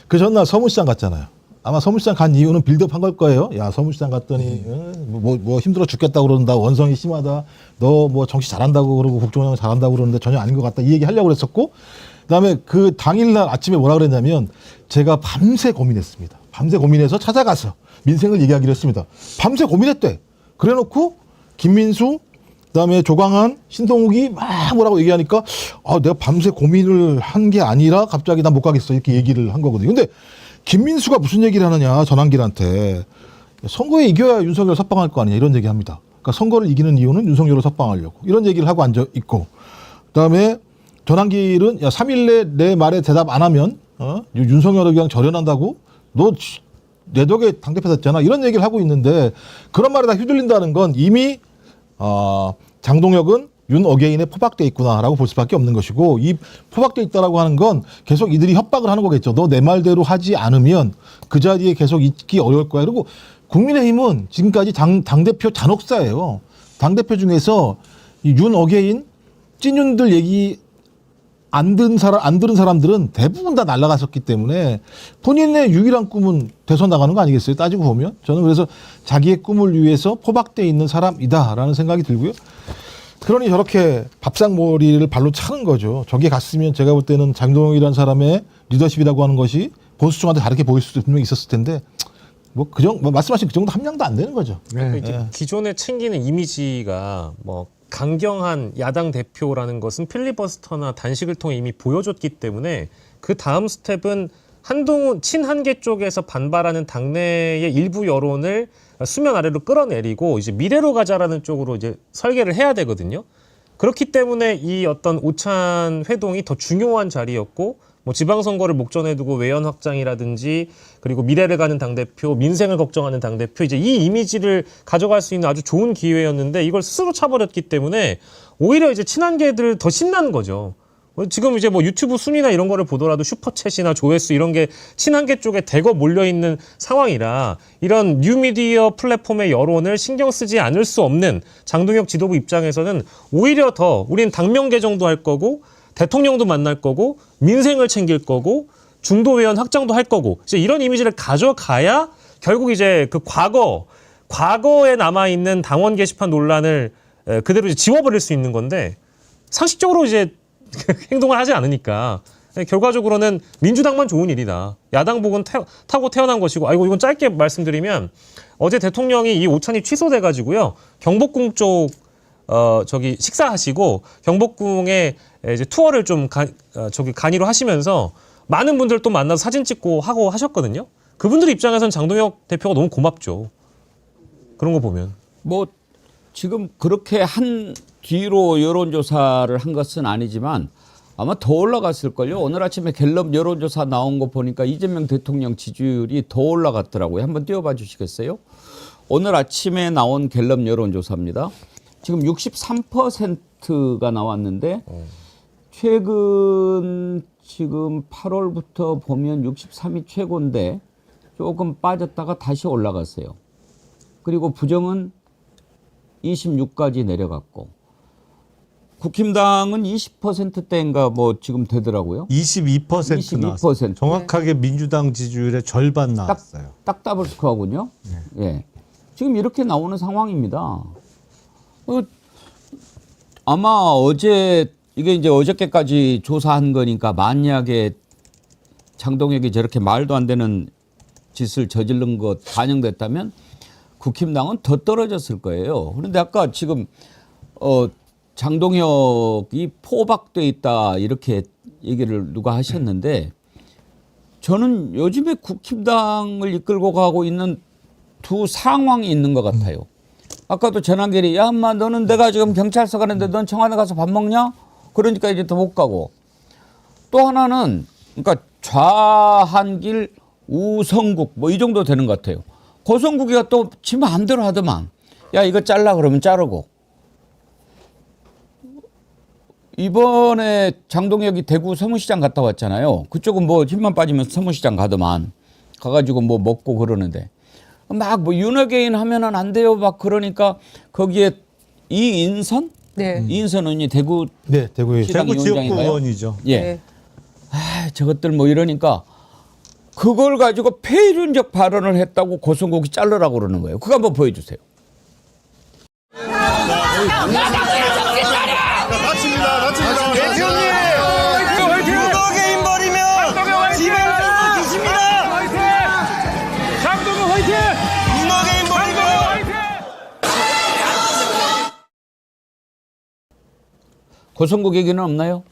그 전날 서문시장 갔잖아요. 아마 서문시장 간 이유는 빌드업 한 걸 거예요. 야, 서문시장 갔더니 뭐 힘들어 죽겠다고 그런다. 원성이 심하다. 너 뭐 정치 잘한다고 그러고 국정운영 잘한다고 그러는데 전혀 아닌 것 같다. 이 얘기 하려고 그랬었고, 그다음에 그 당일날 아침에 뭐라 그랬냐면 제가 밤새 고민했습니다. 밤새 고민해서 찾아가서 민생을 얘기하기로 했습니다. 밤새 고민했대. 그래놓고 김민수, 그다음에 조광한, 신동욱이 막 뭐라고 얘기하니까 내가 밤새 고민을 한 게 아니라 갑자기 난 못 가겠어 이렇게 얘기를 한 거거든요. 근데 김민수가 무슨 얘기를 하느냐 전환길한테 선거에 이겨야 윤석열 석방할 거 아니냐 이런 얘기합니다. 그러니까 선거를 이기는 이유는 윤석열을 석방하려고 이런 얘기를 하고 앉아 있고 그다음에 전환길은 야 3일 내 말에 대답 안 하면 윤석열을 그냥 절연한다고 너 내 덕에 당대표 됐잖아 이런 얘기를 하고 있는데 그런 말에 다 휘둘린다는 건 이미 장동혁은 윤 어게인에 포박돼 있구나라고 볼 수밖에 없는 것이고 이 포박돼 있다라고 하는 건 계속 이들이 협박을 하는 거겠죠. 너 내 말대로 하지 않으면 그 자리에 계속 있기 어려울 거야. 그리고 국민의힘은 지금까지 당대표 잔혹사예요. 당대표 중에서 이 윤 어게인 찐윤들 얘기 안 들은 사람들은 대부분 다 날아갔었기 때문에 본인의 유일한 꿈은 대선 나가는 거 아니겠어요? 따지고 보면. 저는 그래서 자기의 꿈을 위해서 포박돼 있는 사람이다라는 생각이 들고요. 그러니 저렇게 밥상머리를 발로 차는 거죠. 저게 갔으면 제가 볼 때는 장동혁이라는 사람의 리더십이라고 하는 것이 보수층한테 다르게 보일 수도 분명히 있었을 텐데 말씀하신 그 정도 함량도 안 되는 거죠. 그러니까 이제 기존에 챙기는 이미지가 뭐 강경한 야당 대표라는 것은 필리버스터나 단식을 통해 이미 보여줬기 때문에 그 다음 스텝은 한동훈 친한계 쪽에서 반발하는 당내의 일부 여론을 수면 아래로 끌어내리고 이제 미래로 가자라는 쪽으로 이제 설계를 해야 되거든요. 그렇기 때문에 이 어떤 오찬 회동이 더 중요한 자리였고 뭐 지방선거를 목전에 두고 외연 확장이라든지 그리고 미래를 가는 당대표, 민생을 걱정하는 당대표 이제 이 이미지를 가져갈 수 있는 아주 좋은 기회였는데 이걸 스스로 차버렸기 때문에 오히려 이제 친한계들 더 신나는 거죠. 지금 이제 뭐 유튜브 순위나 이런 거를 보더라도 슈퍼챗이나 조회수 이런 게 친한계 쪽에 대거 몰려있는 상황이라 이런 뉴미디어 플랫폼의 여론을 신경 쓰지 않을 수 없는 장동혁 지도부 입장에서는 오히려 더 우리는 당명 개정도 할 거고 대통령도 만날 거고 민생을 챙길 거고 중도외연 확장도 할 거고 이제 이런 이미지를 가져가야 결국 이제 그 과거에 남아있는 당원 게시판 논란을 그대로 이제 지워버릴 수 있는 건데 상식적으로 이제 행동을 하지 않으니까 결과적으로는 민주당만 좋은 일이다. 야당 복은 타고 태어난 것이고 아이고 이건 짧게 말씀드리면 어제 대통령이 이 오찬이 취소돼가지고요 경복궁 쪽 저기 식사하시고 경복궁에 이제 투어를 좀 간이로 하시면서 많은 분들 또 만나서 사진 찍고 하고 하셨거든요. 그분들 입장에서는 장동혁 대표가 너무 고맙죠. 그런 거 보면. 뭐 지금 그렇게 한 뒤로 여론조사를 한 것은 아니지만 아마 더 올라갔을걸요. 오늘 아침에 갤럽 여론조사 나온 거 보니까 이재명 대통령 지지율이 더 올라갔더라고요. 한번 띄워봐 주시겠어요? 오늘 아침에 나온 갤럽 여론조사입니다. 지금 63%가 나왔는데 최근 지금 8월부터 보면 63이 최고인데 조금 빠졌다가 다시 올라갔어요. 그리고 부정은 26까지 내려갔고 국힘당은 20%대인가 뭐 지금 되더라고요. 22% 나왔어요. 정확하게 민주당 지지율의 절반 나왔어요. 딱 더블 스코어군요. 네. 예. 지금 이렇게 나오는 상황입니다. 아마 어제 이게 이제 어저께까지 조사한 거니까 만약에 장동혁이 저렇게 말도 안 되는 짓을 저지른 것 반영됐다면 국힘당은 더 떨어졌을 거예요. 그런데 아까 지금 장동혁이 포박돼 있다 이렇게 얘기를 누가 하셨는데 저는 요즘에 국힘당을 이끌고 가고 있는 두 상황이 있는 것 같아요. 아까도 전한길이 야 엄마 너는 내가 지금 경찰서 가는데 넌 청와대 가서 밥 먹냐? 그러니까 이제 더 못 가고 또 하나는 그러니까 좌한길 우성국 뭐 이 정도 되는 것 같아요. 고성국이가 또 지 마음대로 하더만 야 이거 잘라 그러면 자르고 이번에 장동혁이 대구 서문시장 갔다 왔잖아요. 그쪽은 뭐 힘만 빠지면 서문시장 가더만 가가지고 뭐 먹고 그러는데 막 뭐 윤어게인 하면은 안 돼요 막 그러니까 거기에 이인선? 네. 이인선 의원이 대구 대구 지역구 의원이죠. 예. 네. 아, 저것들 뭐 이러니까 그걸 가지고 폐륜적 발언을 했다고 고성국이 자르라고 그러는 거예요. 그거 한번 보여주세요. 윤어게인 버리면 집에 가서 드십니다. 장동혁 화이팅! 윤어게인 버리면 고성국 얘기는 없나요?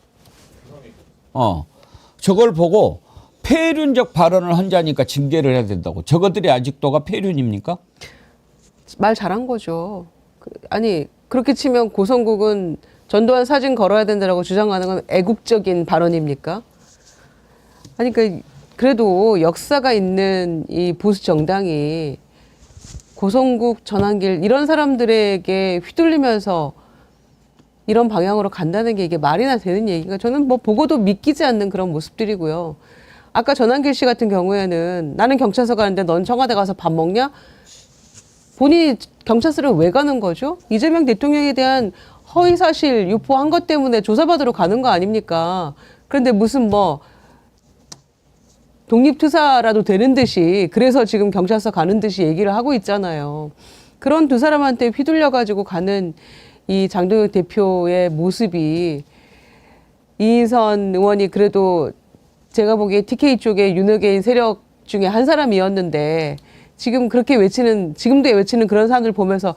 저걸 보고 폐륜적 발언을 한 자니까 징계를 해야 된다고. 저것들이 아직도가 폐륜입니까? 말 잘한 거죠. 아니 그렇게 치면 고성국은 전두환 사진 걸어야 된다라고 주장하는 건 애국적인 발언입니까? 아니 그래도 역사가 있는 이 보수 정당이 고성국, 전한길 이런 사람들에게 휘둘리면서 이런 방향으로 간다는 게 이게 말이나 되는 얘기가 저는 뭐 보고도 믿기지 않는 그런 모습들이고요. 아까 전한길 씨 같은 경우에는 나는 경찰서 가는데 넌 청와대 가서 밥 먹냐? 본인이 경찰서를 왜 가는 거죠? 이재명 대통령에 대한 허위사실 유포한 것 때문에 조사받으러 가는 거 아닙니까? 그런데 무슨 뭐 독립투사라도 되는 듯이 그래서 지금 경찰서 가는 듯이 얘기를 하고 있잖아요. 그런 두 사람한테 휘둘려가지고 가는 이 장동혁 대표의 모습이 이인선 의원이 그래도 제가 보기에 TK 쪽의 윤핵인 세력 중에 한 사람이었는데 지금 그렇게 외치는, 지금도 외치는 그런 사람들 보면서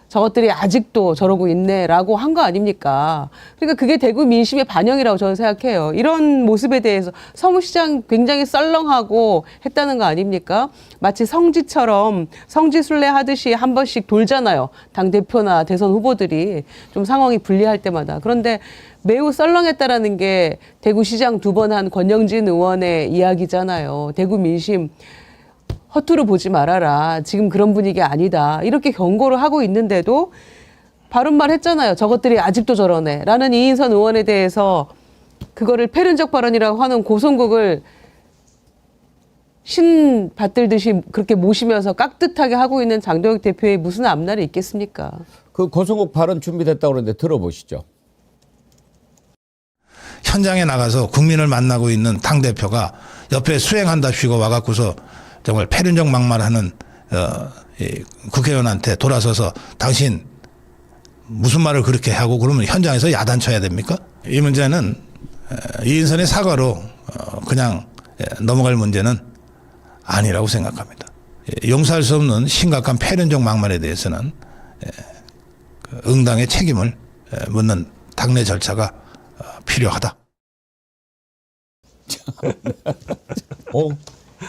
저것들이 아직도 저러고 있네라고 한 거 아닙니까? 그러니까 그게 대구 민심의 반영이라고 저는 생각해요. 이런 모습에 대해서 서울시장 굉장히 썰렁하고 했다는 거 아닙니까? 마치 성지처럼 성지순례 하듯이 한 번씩 돌잖아요. 당대표나 대선 후보들이 좀 상황이 불리할 때마다. 그런데 매우 썰렁했다라는 게 대구시장 2번 한 권영진 의원의 이야기잖아요. 대구 민심 허투루 보지 말아라. 지금 그런 분위기 아니다. 이렇게 경고를 하고 있는데도 바른 말 했잖아요. 저것들이 아직도 저러네. 라는 이인선 의원에 대해서 그거를 폐륜적 발언이라고 하는 고성국을 신 받들듯이 그렇게 모시면서 깍듯하게 하고 있는 장동혁 대표의 무슨 앞날이 있겠습니까? 그 고성국 발언 준비됐다고 그러는데 들어보시죠. 현장에 나가서 국민을 만나고 있는 당대표가 옆에 수행한답시고 와갖고서 정말 폐륜적 막말하는 이 국회의원한테 돌아서서 당신 무슨 말을 그렇게 하고 그러면 현장에서 야단쳐야 됩니까? 이 문제는 이인선의 사과로 그냥 넘어갈 문제는 아니라고 생각합니다. 용서할 수 없는 심각한 폐륜적 막말에 대해서는 응당의 책임을 묻는 당내 절차가 필요하다.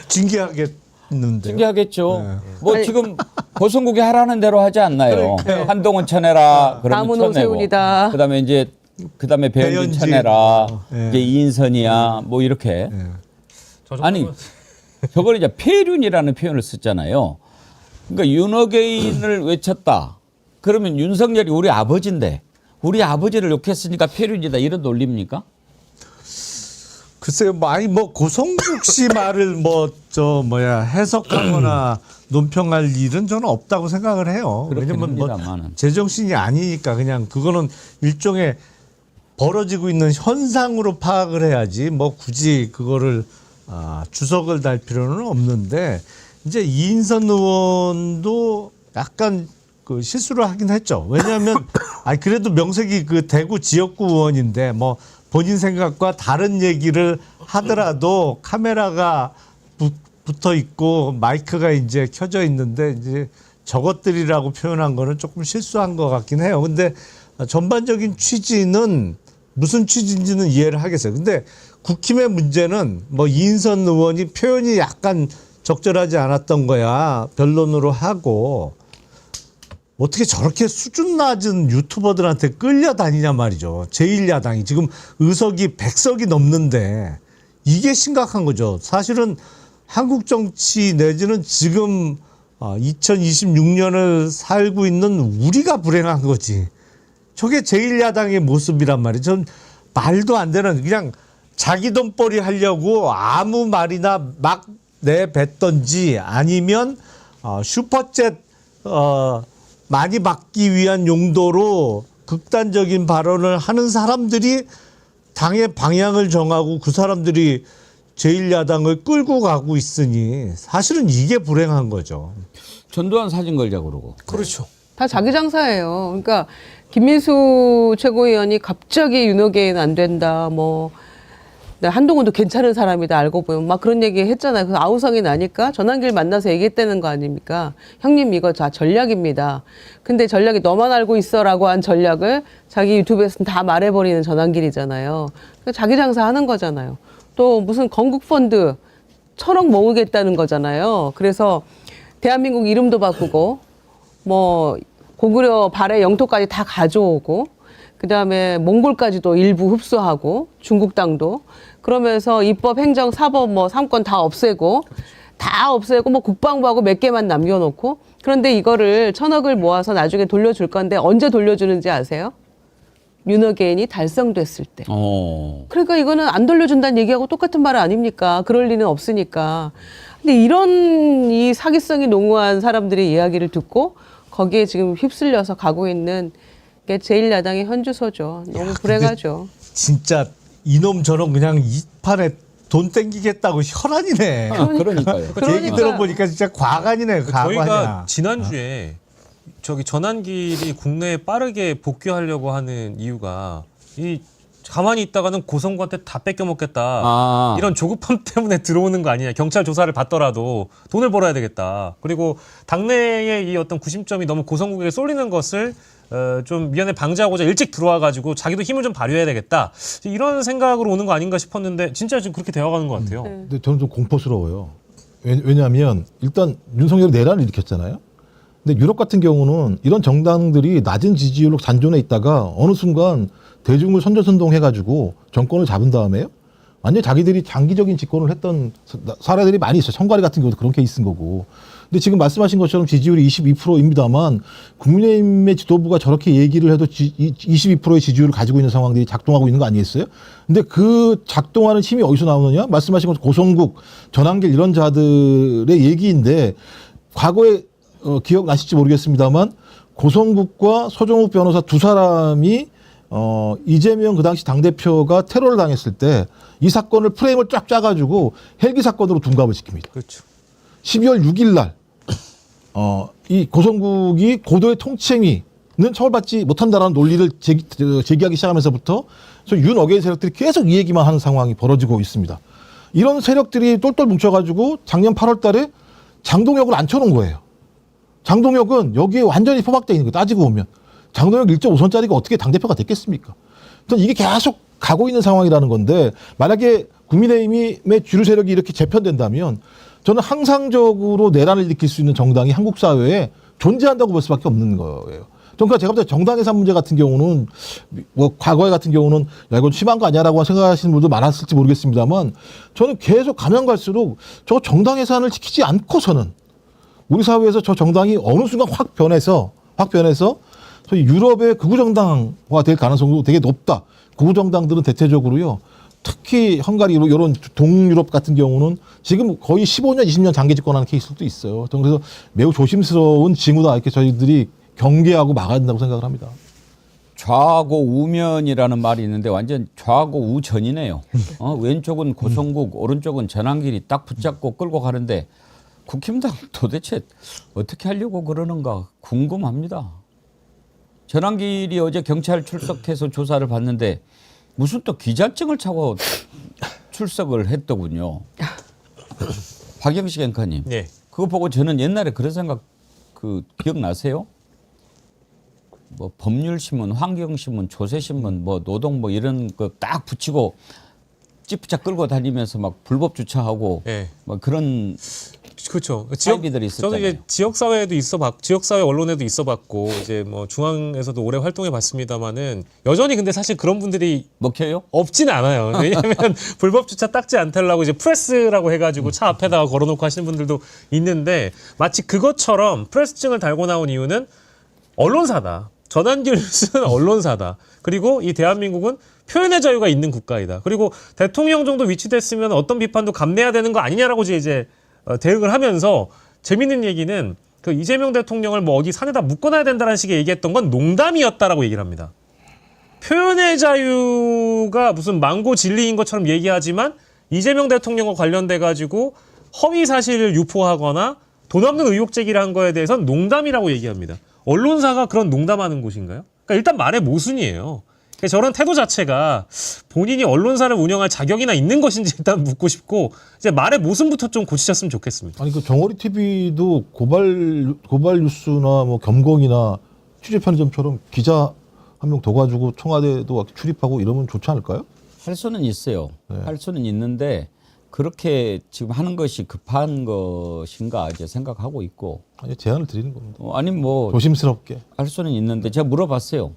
징계하겠는데요. 징계하겠죠. 네. 뭐 지금 고성국이 하라는 대로 하지 않나요? 한동훈 쳐내라. 그러면 남은 쳐내고. 오세훈이다. 그다음에 배현진 배현진. 쳐내라. 네. 이제 이인선이야. 뭐 이렇게. 네. 아니 저걸 이제 폐륜이라는 표현을 썼잖아요. 그러니까 윤어게인을 외쳤다. 그러면 윤석열이 우리 아버지인데 우리 아버지를 욕했으니까 폐륜이다 이런 논리입니까? 글쎄요, 뭐 고성국 씨 말을 해석하거나 논평할 일은 저는 없다고 생각을 해요. 왜냐면 뭐 제정신이 아니니까 그냥 그거는 일종의 벌어지고 있는 현상으로 파악을 해야지 뭐 굳이 그거를 주석을 달 필요는 없는데 이제 이인선 의원도 약간 그 실수를 하긴 했죠. 왜냐하면 그래도 명색이 그 대구 지역구 의원인데 뭐 본인 생각과 다른 얘기를 하더라도 카메라가 붙어 있고 마이크가 이제 켜져 있는데 이제 저것들이라고 표현한 거는 조금 실수한 것 같긴 해요. 근데 전반적인 취지는 무슨 취지인지는 이해를 하겠어요. 근데 국힘의 문제는 뭐 이인선 의원이 표현이 약간 적절하지 않았던 거야 변론으로 하고 어떻게 저렇게 수준 낮은 유튜버들한테 끌려다니냐 말이죠. 제1야당이 지금 의석이 100석이 넘는데 이게 심각한 거죠. 사실은 한국 정치 내지는 지금 2026년을 살고 있는 우리가 불행한 거지. 저게 제1야당의 모습이란 말이에요. 전 말도 안 되는 그냥 자기 돈벌이 하려고 아무 말이나 막 내뱉던지 아니면 슈퍼챗 많이 받기 위한 용도로 극단적인 발언을 하는 사람들이 당의 방향을 정하고 그 사람들이 제1야당을 끌고 가고 있으니 사실은 이게 불행한 거죠. 전두환 사진 걸자 그러고. 그렇죠. 다 자기 장사예요. 그러니까 김민수 최고위원이 갑자기 윤호계는 안 된다. 뭐 한동훈도 괜찮은 사람이다 알고 보면 막 그런 얘기 했잖아요. 그 아우성이 나니까 전환길 만나서 얘기했다는 거 아닙니까? 형님 이거 다 전략입니다. 근데 전략이 너만 알고 있어라고 한 전략을 자기 유튜브에서는 다 말해버리는 전환길이잖아요. 그러니까 자기 장사하는 거잖아요. 또 무슨 건국펀드 1,000억 모으겠다는 거잖아요. 그래서 대한민국 이름도 바꾸고 뭐 고구려 발해 영토까지 다 가져오고 그다음에 몽골까지도 일부 흡수하고 중국 땅도 그러면서 입법, 행정, 사법 뭐 3권 다 없애고 뭐 국방부하고 몇 개만 남겨놓고 그런데 이거를 1,000억을 모아서 나중에 돌려줄 건데 언제 돌려주는지 아세요? 윤어게인이 달성됐을 때. 그러니까 이거는 안 돌려준다는 얘기하고 똑같은 말 아닙니까? 그럴 리는 없으니까. 근데 이런 이 사기성이 농후한 사람들의 이야기를 듣고 거기에 지금 휩쓸려서 가고 있는 게 제1야당의 현주소죠. 너무 불행하죠. 진짜 이놈 저놈 그냥 이 판에 돈 땡기겠다고 혈안이네. 그러니까요. 얘기 들어보니까 진짜 과간이네. 저희가 과간이야. 지난주에 저기 전환길이 국내에 빠르게 복귀하려고 하는 이유가 이 가만히 있다가는 고성구한테 다 뺏겨먹겠다. 이런 조급함 때문에 들어오는 거 아니냐. 경찰 조사를 받더라도 돈을 벌어야 되겠다. 그리고 당내의 이 어떤 구심점이 너무 고성국에게 쏠리는 것을 좀 미연에 방지하고자 일찍 들어와가지고 자기도 힘을 좀 발휘해야 되겠다. 이런 생각으로 오는 거 아닌가 싶었는데 진짜 지금 그렇게 되어가는 것 같아요. 근데 저는 좀 공포스러워요. 왜냐하면 일단 윤석열이 내란을 일으켰잖아요. 근데 유럽 같은 경우는 이런 정당들이 낮은 지지율로 잔존해 있다가 어느 순간 대중을 선전선동해가지고 정권을 잡은 다음에요. 완전히 자기들이 장기적인 집권을 했던 사례들이 많이 있어요. 청가리 같은 경우도 그런 케이스인 거고. 근데 지금 말씀하신 것처럼 지지율이 22%입니다만 국민의힘의 지도부가 저렇게 얘기를 해도 22%의 지지율을 가지고 있는 상황들이 작동하고 있는 거 아니겠어요? 근데 그 작동하는 힘이 어디서 나오느냐? 말씀하신 것처럼 고성국, 전환길 이런 자들의 얘기인데 과거에 기억나실지 모르겠습니다만 고성국과 서정욱 변호사 두 사람이 이재명 그 당시 당대표가 테러를 당했을 때 이 사건을 프레임을 쫙 짜가지고 헬기 사건으로 둔갑을 시킵니다. 그렇죠. 12월 6일 날, 이 고성국이 고도의 통치행위는 처벌받지 못한다라는 논리를 제기하기 시작하면서부터 윤어게인 세력들이 계속 이 얘기만 하는 상황이 벌어지고 있습니다. 이런 세력들이 똘똘 뭉쳐가지고 작년 8월 달에 장동혁을 앉혀놓은 거예요. 장동혁은 여기에 완전히 포박되어 있는 거예요. 따지고 보면. 장동혁 1.5선짜리가 어떻게 당대표가 됐겠습니까? 이게 계속 가고 있는 상황이라는 건데 만약에 국민의힘의 주류 세력이 이렇게 재편된다면 저는 항상적으로 내란을 일으킬 수 있는 정당이 한국 사회에 존재한다고 볼 수밖에 없는 거예요. 그러니까 제가 볼 때 정당 해산 문제 같은 경우는 뭐 과거에 같은 경우는 야 이건 심한 거 아니야라고 생각하시는 분도 많았을지 모르겠습니다만 저는 계속 가면 갈수록 저 정당 해산을 지키지 않고서는 우리 사회에서 저 정당이 어느 순간 확 변해서 소위 유럽의 극우 정당화 될 가능성도 되게 높다. 극우 정당들은 대체적으로요. 특히 헝가리 이런 동유럽 같은 경우는 지금 거의 15년, 20년 장기 집권하는 케이스도 있어요. 그래서 매우 조심스러운 징후다 이렇게 저희들이 경계하고 막아야 된다고 생각을 합니다. 좌고 우면이라는 말이 있는데 완전 좌고 우전이네요. 왼쪽은 고성국, 오른쪽은 전환길이 딱 붙잡고 끌고 가는데 국힘당 도대체 어떻게 하려고 그러는가 궁금합니다. 전환길이 어제 경찰 출석해서 조사를 받는데 무슨 또 기자증을 차고 출석을 했더군요. 박영식 앵커님. 네. 그거 보고 저는 옛날에 그런 생각 기억나세요? 뭐 법률신문, 환경신문, 조세신문, 뭐 노동 뭐 이런 거 딱 붙이고 찌푸짝 끌고 다니면서 막 불법 주차하고 네. 뭐 그런 그렇죠. 사이비들이 저도 있었잖아요. 이제 지역 사회에도 지역 사회 언론에도 있어봤고 이제 뭐 중앙에서도 오래 활동해봤습니다만은 여전히 근데 사실 그런 분들이 먹혀요? 없지는 않아요. 왜냐하면 불법 주차 닦지 않달라고 이제 프레스라고 해가지고 차 앞에다가 걸어놓고 하시는 분들도 있는데 마치 그것처럼 프레스증을 달고 나온 이유는 언론사다. 전환길 뉴스는 언론사다. 그리고 이 대한민국은 표현의 자유가 있는 국가이다. 그리고 대통령 정도 위치됐으면 어떤 비판도 감내해야 되는 거 아니냐라고 이제 대응을 하면서 재밌는 얘기는 그 이재명 대통령을 뭐 어디 산에다 묶어놔야 된다는 식의 얘기했던 건 농담이었다라고 얘기를 합니다. 표현의 자유가 무슨 망고 진리인 것처럼 얘기하지만 이재명 대통령과 관련돼 가지고 허위 사실을 유포하거나 돈 없는 의혹 제기를 한 거에 대해서는 농담이라고 얘기합니다. 언론사가 그런 농담하는 곳인가요? 그러니까 일단 말의 모순이에요. 저런 태도 자체가 본인이 언론사를 운영할 자격이나 있는 것인지 일단 묻고 싶고 이제 말의 모순부터 좀 고치셨으면 좋겠습니다. 아니 그 정어리 TV도 고발 뉴스나 뭐 겸공이나 취재 편의점처럼 기자 한 명 더 가지고 청와대도 출입하고 이러면 좋지 않을까요? 할 수는 있어요. 네. 할 수는 있는데 그렇게 지금 하는 것이 급한 것인가 이제 생각하고 있고. 아니, 제안을 드리는 겁니다. 아니 뭐 조심스럽게. 할 수는 있는데 제가 물어봤어요.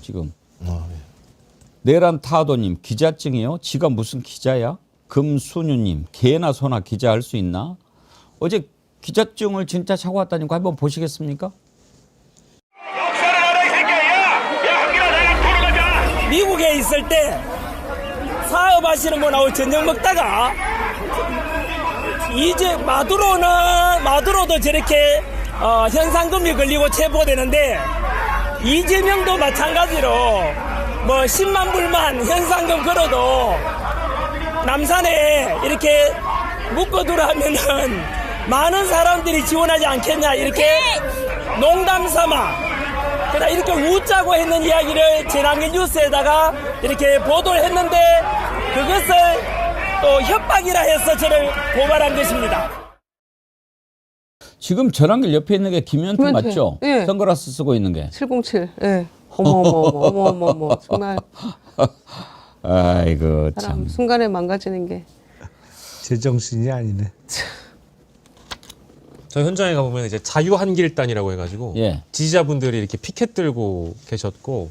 지금 예. 내란 타도님 기자증이요? 지가 무슨 기자야? 금순유님 개나 소나 기자 할 수 있나? 어제 기자증을 진짜 차고 왔다니까 한번 보시겠습니까? 미국에 있을 때 사업하시는 분하고 저녁 먹다가 이제 마두로도 저렇게 현상금이 걸리고 체포되는데 이재명도 마찬가지로 뭐 10만 불만 현상금 걸어도 남산에 이렇게 묶어두라 하면은 많은 사람들이 지원하지 않겠냐 이렇게 농담 삼아 그러나 이렇게 웃자고 했는 이야기를 재난기 뉴스에다가 이렇게 보도를 했는데 그것을 또 협박이라 해서 저를 고발한 것입니다. 지금 전환길 옆에 있는 게 김현태 김현태. 맞죠? 예. 선글라스 쓰고 있는 게. 707. 예. 어머 정말 아이고 사람 참. 순간에 망가지는 게. 제정신이 아니네. 저 현장에 가보면 이제 자유한길단이라고 해가지고 예. 지지자분들이 이렇게 피켓 들고 계셨고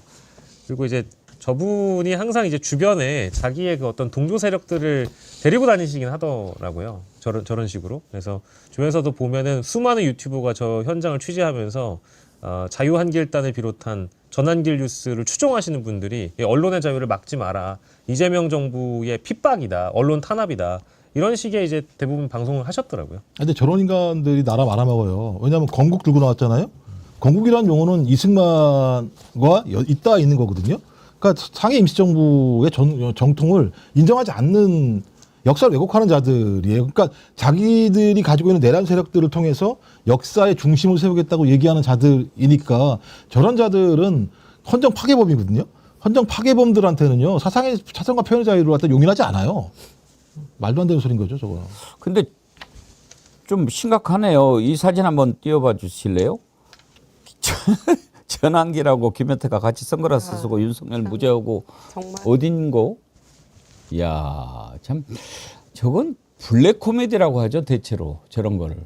그리고 이제 저분이 항상 이제 주변에 자기의 그 어떤 동조 세력들을 데리고 다니시긴 하더라고요. 저런 식으로. 그래서 주변에서도 보면은 수많은 유튜버가 저 현장을 취재하면서 자유한길단을 비롯한 전환길 뉴스를 추종하시는 분들이 언론의 자유를 막지 마라. 이재명 정부의 핍박이다. 언론 탄압이다. 이런 식의 이제 대부분 방송을 하셨더라고요. 근데 저런 인간들이 나라 말아먹어요. 왜냐하면 건국 들고 나왔잖아요. 건국이라는 용어는 이승만과 있다 있는 거거든요. 그러니까 상해 임시정부의 정통을 인정하지 않는 역사를 왜곡하는 자들이에요. 그러니까 자기들이 가지고 있는 내란 세력들을 통해서 역사의 중심을 세우겠다고 얘기하는 자들이니까 저런 자들은 헌정 파괴범이거든요. 헌정 파괴범들한테는요 사상과 표현의 자유를 갖다 용인하지 않아요. 말도 안 되는 소리인 거죠, 저거. 근데 좀 심각하네요. 이 사진 한번 띄워봐 주실래요? 전환기라고 김현태가 같이 선글라스 쓰고 윤석열 무죄하고 정말. 어딘고? 이야 참 저건 블랙 코미디라고 하죠 대체로 저런 거를.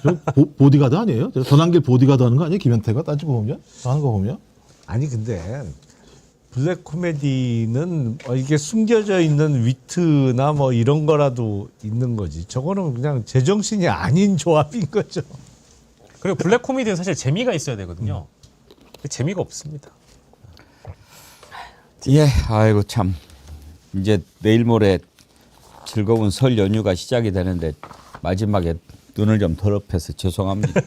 저 보디가드 아니에요? 전환길 보디가드 하는 거 아니에요? 김현태가 따지고 보면? 하는 거 보면? 아니 근데 블랙 코미디는 이게 숨겨져 있는 위트나 뭐 이런 거라도 있는 거지. 저거는 그냥 제정신이 아닌 조합인 거죠. 그리고 블랙 코미디는 사실 재미가 있어야 되거든요. 근데 재미가 없습니다. 예, 아이고 참 이제 내일 모레 즐거운 설 연휴가 시작이 되는데 마지막에 눈을 좀 더럽혀서 죄송합니다.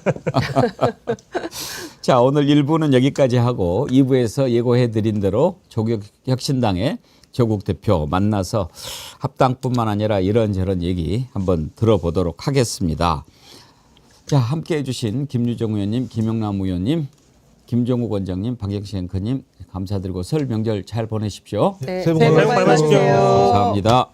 자, 오늘 1부는 여기까지 하고 2부에서 예고해드린 대로 조국혁신당의 조국 대표 만나서 합당뿐만 아니라 이런저런 얘기 한번 들어보도록 하겠습니다. 자, 함께해 주신 김유정 의원님, 김영남 의원님, 김종욱 원장님, 박영식 앵커님 감사드리고 설 명절 잘 보내십시오. 네, 새해 복 새해 복 많이 많이 받으십시오. 받으세요. 감사합니다.